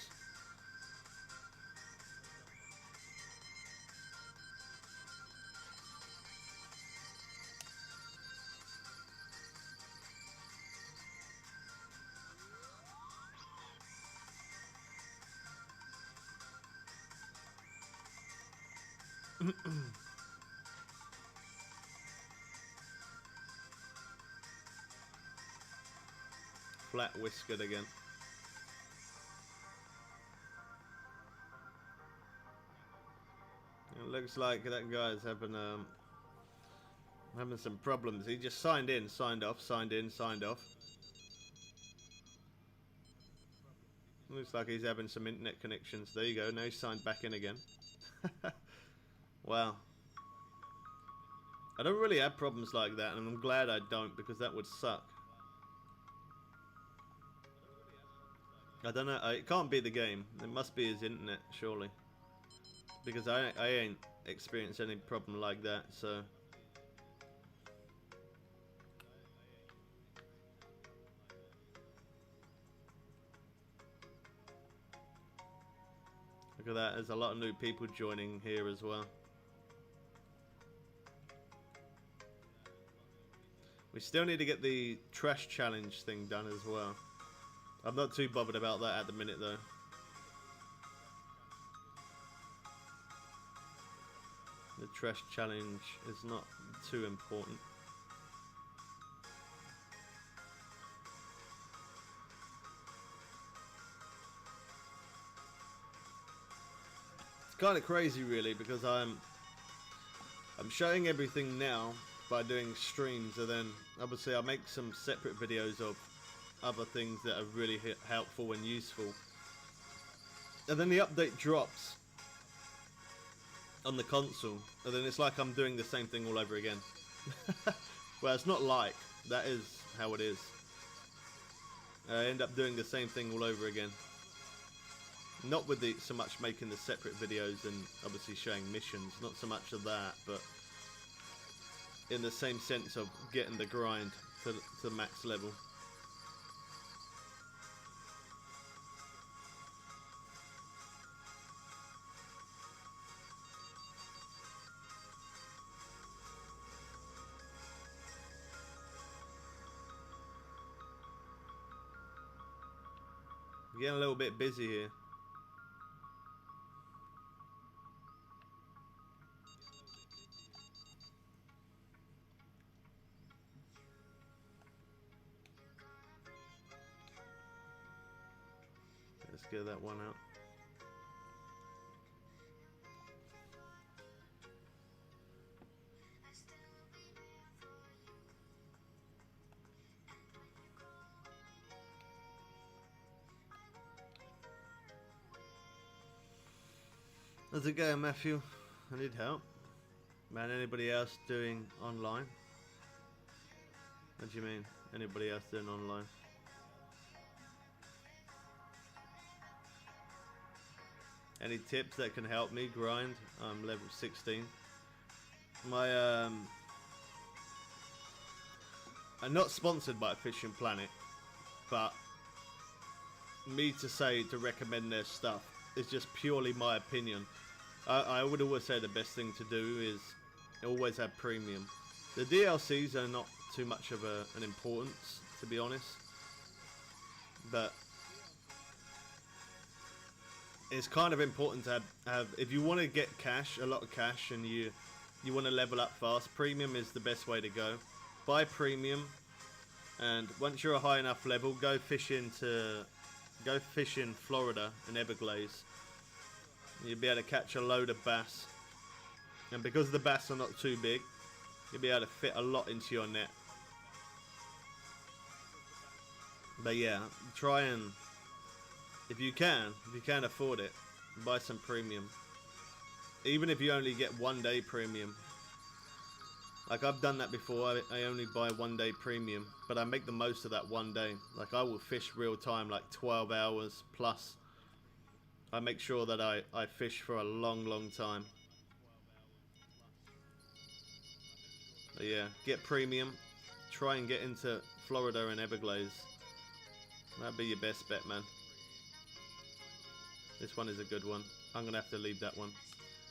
Flat whiskered again. It looks like that guy's having I'm having some problems. He just signed in, signed off, signed in, signed off. Looks like he's having some internet connections. There you go. Now he's signed back in again. Wow. I don't really have problems like that, and I'm glad I don't, because that would suck. I don't know. It can't be the game. It must be his internet, surely. Because I ain't experienced any problem like that, so... Look at that, there's a lot of new people joining here as well. We still need to get the trash challenge thing done as well. I'm not too bothered about that at the minute though. The trash challenge is not too important. It's kind of crazy really, because I'm showing everything now by doing streams, and then obviously I'll make some separate videos of other things that are really helpful and useful, and then the update drops on the console, and then it's like I'm doing the same thing all over again. Well, it's not like, that is how it is. I end up doing the same thing all over again. Not with the so much making the separate videos and obviously showing missions, not so much of that, but in the same sense of getting the grind to max level. Getting a little bit busy here. Let's get that one out. How's it going, Matthew? I need help. Man, anybody else doing online? What do you mean? Anybody else doing online? Any tips that can help me grind? I'm level 16. My I'm not sponsored by Fishing Planet, but me to recommend their stuff is just purely my opinion. I would always say the best thing to do is always have premium. The DLCs are not too much of an importance, to be honest, but it's kind of important to have if you want to get cash, a lot of cash, and you want to level up fast, premium is the best way to go. Buy premium, and once you're a high enough level, go fish in Florida and Everglades. You'll be able to catch a load of bass, and because the bass are not too big, you'll be able to fit a lot into your net. But yeah, try and, if you can afford it, buy some premium. Even if you only get 1 day premium. Like, I've done that before. I only buy 1 day premium, but I make the most of that 1 day. Like, I will fish real time, like 12 hours plus. I make sure that I fish for a long time. But yeah, get premium. Try and get into Florida and Everglades. That'd be your best bet, man. This one is a good one. I'm going to have to leave that one.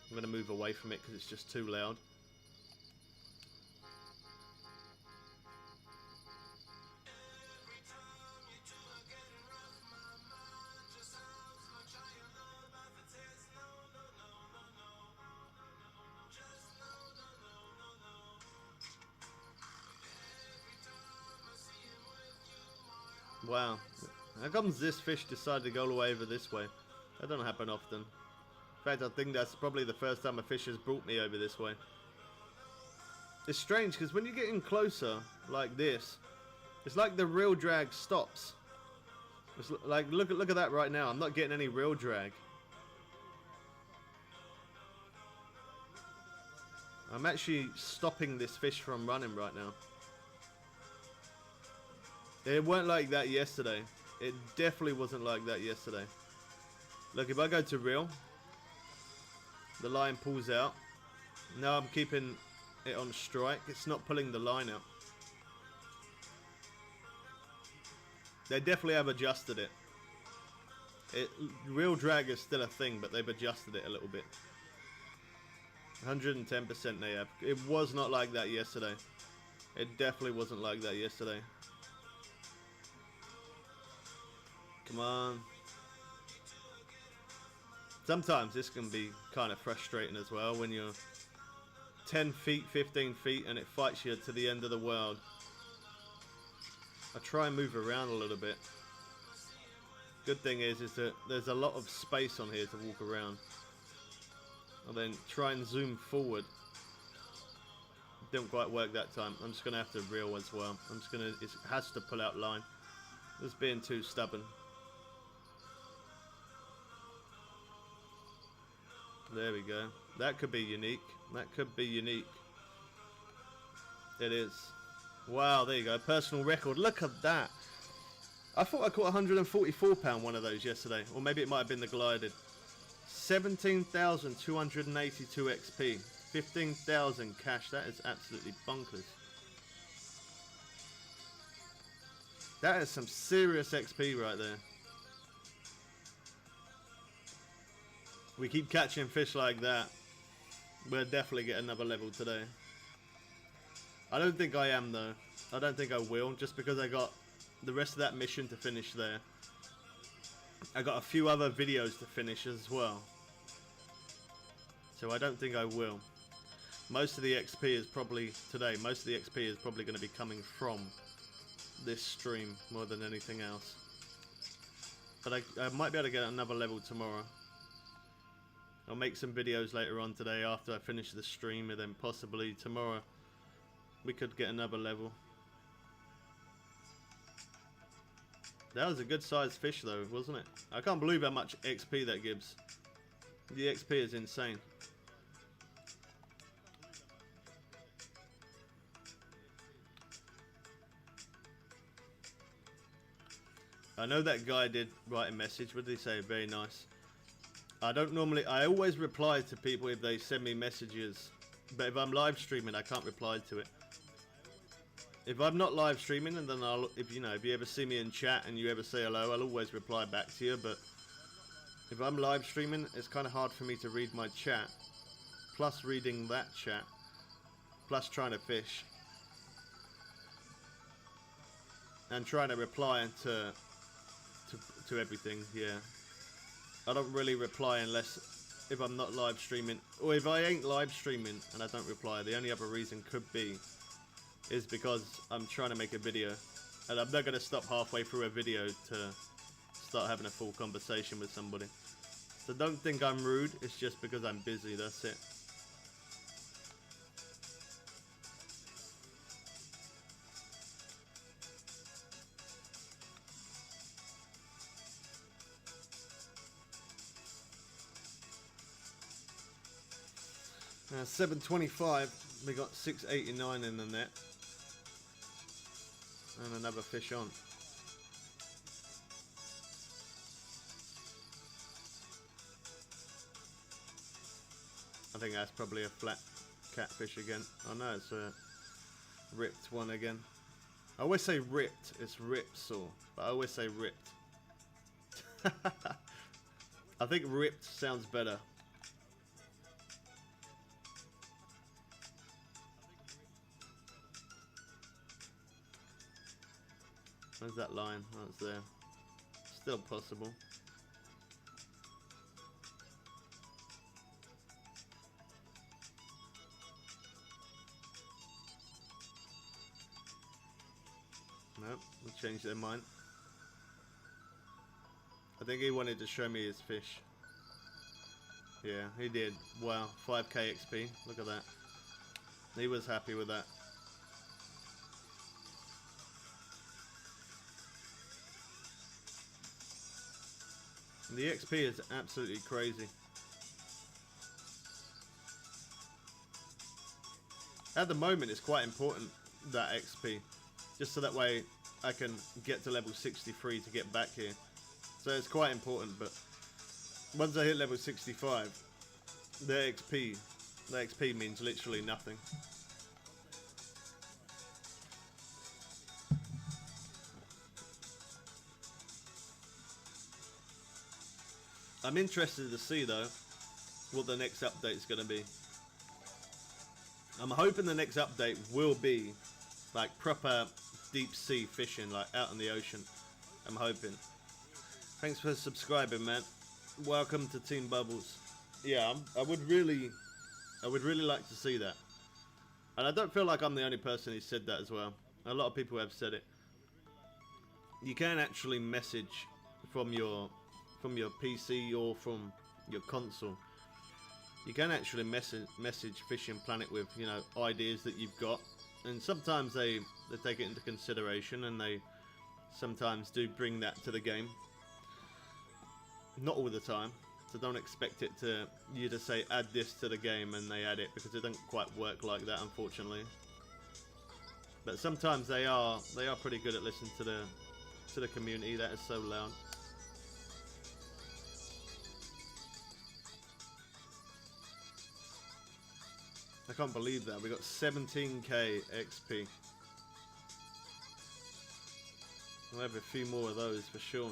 I'm going to move away from it because it's just too loud. Wow. How comes this fish decided to go all the way over this way? That don't happen often. In fact, I think that's probably the first time a fish has brought me over this way. It's strange because when you're getting closer like this, it's like the real drag stops. It's like look at that right now. I'm not getting any real drag. I'm actually stopping this fish from running right now. It weren't like that yesterday. It definitely wasn't like that yesterday. Look, if I go to reel, the line pulls out. Now I'm keeping it on strike. It's not pulling the line out. They definitely have adjusted it. Real drag is still a thing, but they've adjusted it a little bit. 110% they have. It was not like that yesterday. It definitely wasn't like that yesterday. Come on. Sometimes this can be kind of frustrating as well when you're 10 feet, 15 feet and it fights you to the end of the world. I try and move around a little bit. Good thing is that there's a lot of space on here to walk around. And then try and zoom forward. Didn't quite work that time. I'm just going to have to reel as well. I'm just going to, it has to pull out line. It's being too stubborn. There we go. That could be unique. That could be unique. It is. Wow, there you go. Personal record. Look at that. I thought I caught £144 one of those yesterday. Or maybe it might have been the glided. 17,282 XP. 15,000 cash. That is absolutely bonkers. That is some serious XP right there. We keep catching fish like that. We'll definitely get another level today. I don't think I am though. I don't think I will, just because I got the rest of that mission to finish there. I got a few other videos to finish as well. So I don't think I will. Most of the XP is probably today. Most of the XP is probably going to be coming from this stream more than anything else. But I might be able to get another level tomorrow. I'll make some videos later on today after I finish the stream, and then possibly tomorrow we could get another level. That was a good sized fish though, wasn't it? I can't believe how much XP that gives. The XP is insane. I know that guy did write a message. What did he say? Very nice. I always reply to people if they send me messages. But if I'm live streaming, I can't reply to it. If I'm not live streaming, and then if you ever see me in chat and you ever say hello, I'll always reply back to you. But if I'm live streaming, it's kind of hard for me to read my chat, plus reading that chat, plus trying to fish, and trying to reply to everything. Yeah, I don't really reply unless if I'm not live streaming, or if I ain't live streaming and I don't reply. The only other reason could be is because I'm trying to make a video, and I'm not going to stop halfway through a video to start having a full conversation with somebody. So don't think I'm rude, it's just because I'm busy, that's it. Now 725, we got 689 in the net. And another fish on. I think that's probably a flat catfish again. Oh no, it's a ripped one again. I always say ripped, it's ripsaw, but I always say ripped. I think ripped sounds better. Where's that line? Oh, it's there. Still possible. Nope, we'll change their mind. I think he wanted to show me his fish. Yeah, he did. Wow, 5k XP. Look at that. He was happy with that. And the XP is absolutely crazy. At the moment, it's quite important, that XP. Just so that way I can get to level 63 to get back here. So it's quite important, but once I hit level 65, the XP means literally nothing. I'm interested to see though what the next update is going to be. I'm hoping the next update will be like proper deep sea fishing, like out in the ocean. I'm hoping. Thanks for subscribing, man. Welcome to Team Bubbles. Yeah, I would really like to see that. And I don't feel like I'm the only person who said that as well. A lot of people have said it. You can actually message from your PC or from your console. You can actually message Fishing Planet with, you know, ideas that you've got, and sometimes they take it into consideration, and they sometimes do bring that to the game. Not all the time, so don't expect you to say add this to the game and they add it, because it doesn't quite work like that, unfortunately. But sometimes they are pretty good at listening to the community. That is so loud. I can't believe that. We got 17k XP. We'll have a few more of those for sure.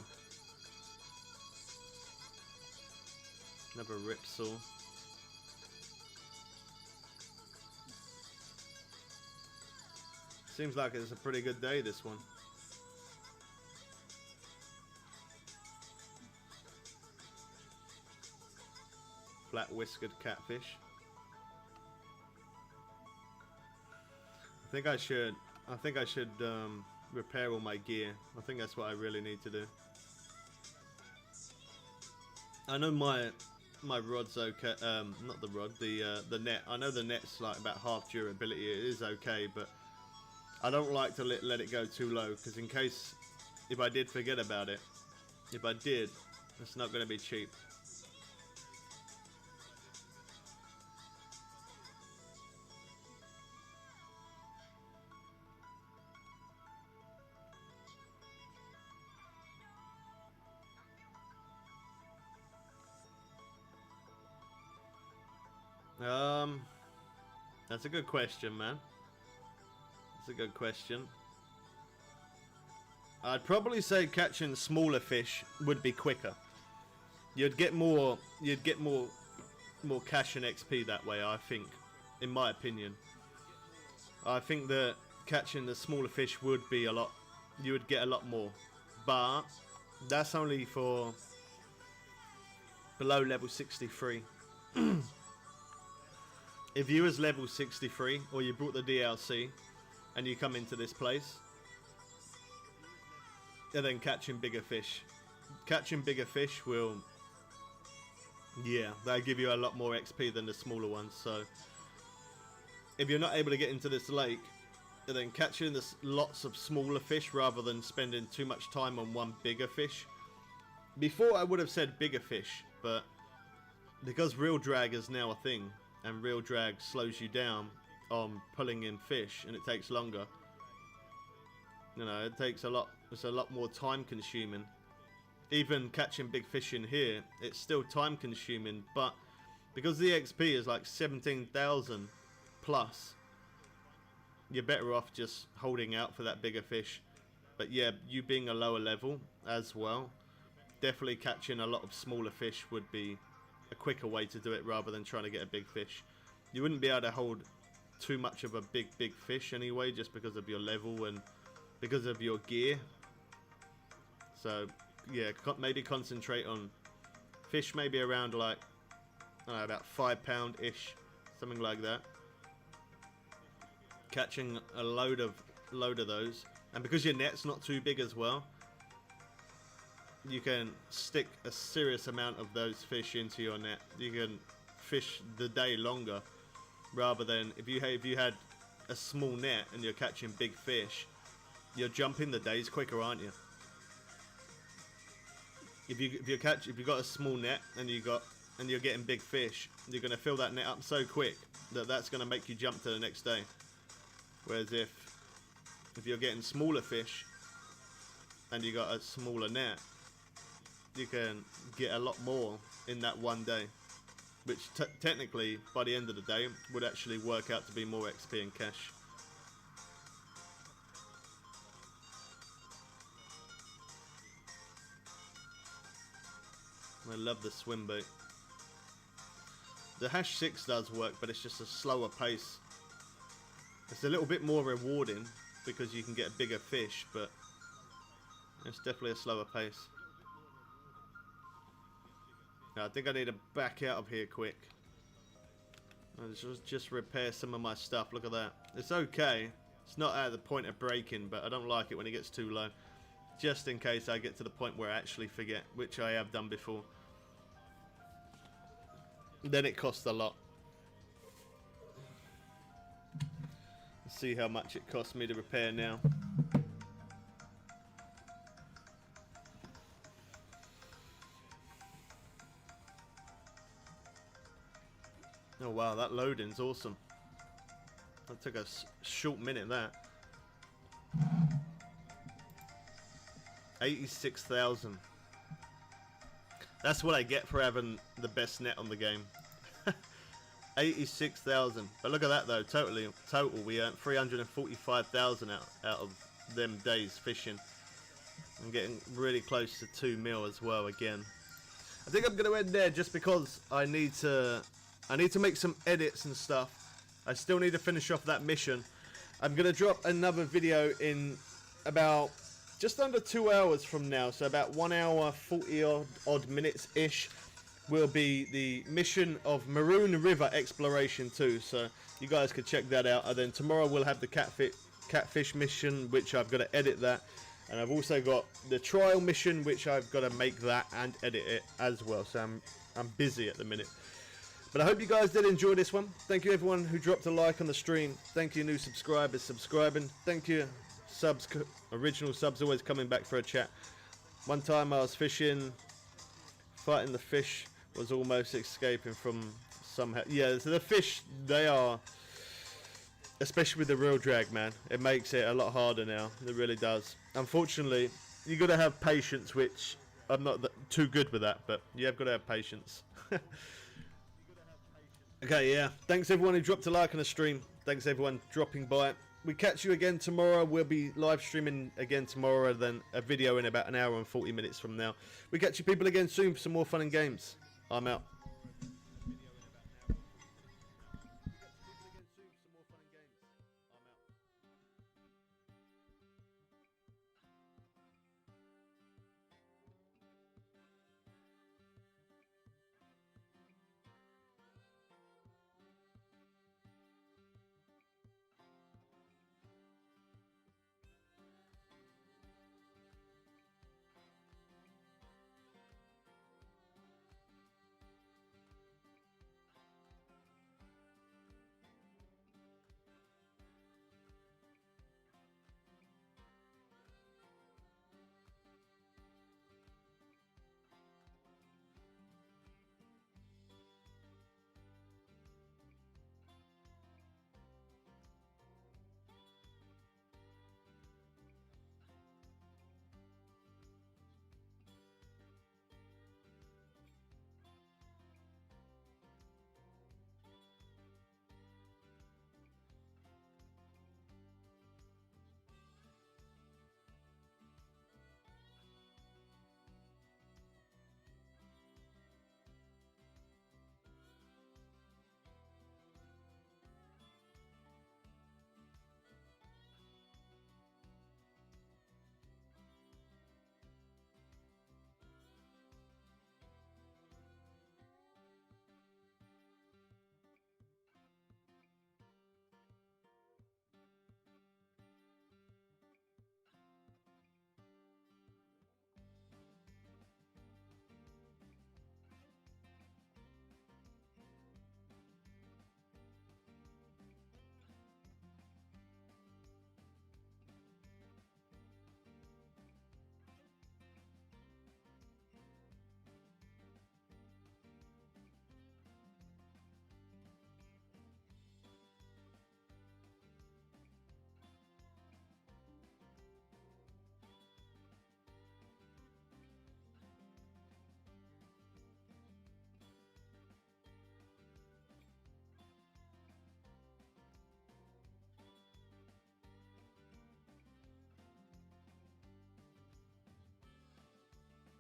Another rip saw. Seems like it's a pretty good day, this one. Flat whiskered catfish. I think I should repair all my gear. I think that's what I really need to do. I know my rod's okay. Not the rod, the net. I know the net's like about half durability. It is okay, but I don't like to let it go too low, because in case if I did forget about it, if I did, it's not going to be cheap. That's a good question, man. That's a good question. I'd probably say catching smaller fish would be quicker. You'd get more cash and XP that way, I think, in my opinion. I think that catching the smaller fish would be a lot, you would get a lot more, but that's only for below level 63. If you was level 63, or you brought the DLC, and you come into this place, and then catching bigger fish. Catching bigger fish will, yeah, they'll give you a lot more XP than the smaller ones. So, if you're not able to get into this lake, and then catching this lots of smaller fish rather than spending too much time on one bigger fish. Before I would have said bigger fish, but because real drag is now a thing, and real drag slows you down on pulling in fish, and it takes longer. You know, it takes a lot. It's a lot more time consuming. Even catching big fish in here, it's still time consuming. But because the XP is like 17,000 plus, you're better off just holding out for that bigger fish. But yeah, you being a lower level as well, definitely catching a lot of smaller fish would be a quicker way to do it rather than trying to get a big fish. You wouldn't be able to hold too much of a big fish anyway, just because of your level and because of your gear. So yeah, maybe concentrate on fish maybe around like, I don't know, about 5 pound ish, something like that. Catching a load of those, and because your net's not too big as well, you can stick a serious amount of those fish into your net. You can fish the day longer rather than if you had a small net and you're catching big fish, you're jumping the days quicker, aren't you? If you've got a small net and you're getting big fish, you're going to fill that net up so quick that that's going to make you jump to the next day. Whereas if you're getting smaller fish and you got a smaller net, you can get a lot more in that one day, which technically by the end of the day would actually work out to be more XP and cash. I love the swim bait. The #6 does work, but it's just a slower pace. It's a little bit more rewarding because you can get a bigger fish, but it's definitely a slower pace. Now, I think I need to back out of here quick. I'll just repair some of my stuff. Look at that. It's okay. It's not at the point of breaking, but I don't like it when it gets too low. Just in case I get to the point where I actually forget, which I have done before. Then it costs a lot. Let's see how much it costs me to repair now. Oh wow, that loading's awesome. That took a short minute, that. 86,000. That's what I get for having the best net on the game. 86,000. But look at that though, total we earned 345,000 out of them days fishing. I'm getting really close to 2 mil as well again. I think I'm going to end there just because I need to make some edits and stuff. I still need to finish off that mission. I'm going to drop another video in about just under 2 hours from now, so about 1 hour 40 odd minutes ish will be the mission of Maroon River Exploration 2, so you guys could check that out. And then tomorrow we'll have the catfish mission, which I've got to edit that, and I've also got the trial mission, which I've got to make that and edit it as well. So I'm busy at the minute. But I hope you guys did enjoy this one. Thank you everyone who dropped a like on the stream. Thank you new subscribers subscribing. Thank you subs, original subs always coming back for a chat. One time I was fishing, fighting the fish, was almost escaping from somehow. Yeah, so the fish, they are, especially with the real drag, man, it makes it a lot harder now. It really does. Unfortunately, you got to have patience, which I'm not too good with that, but you have got to have patience. Okay, yeah. Thanks everyone who dropped a like on the stream. Thanks everyone dropping by. We catch you again tomorrow. We'll be live streaming again tomorrow, then a video in about 1 hour and 40 minutes from now. We catch you people again soon for some more fun and games. I'm out.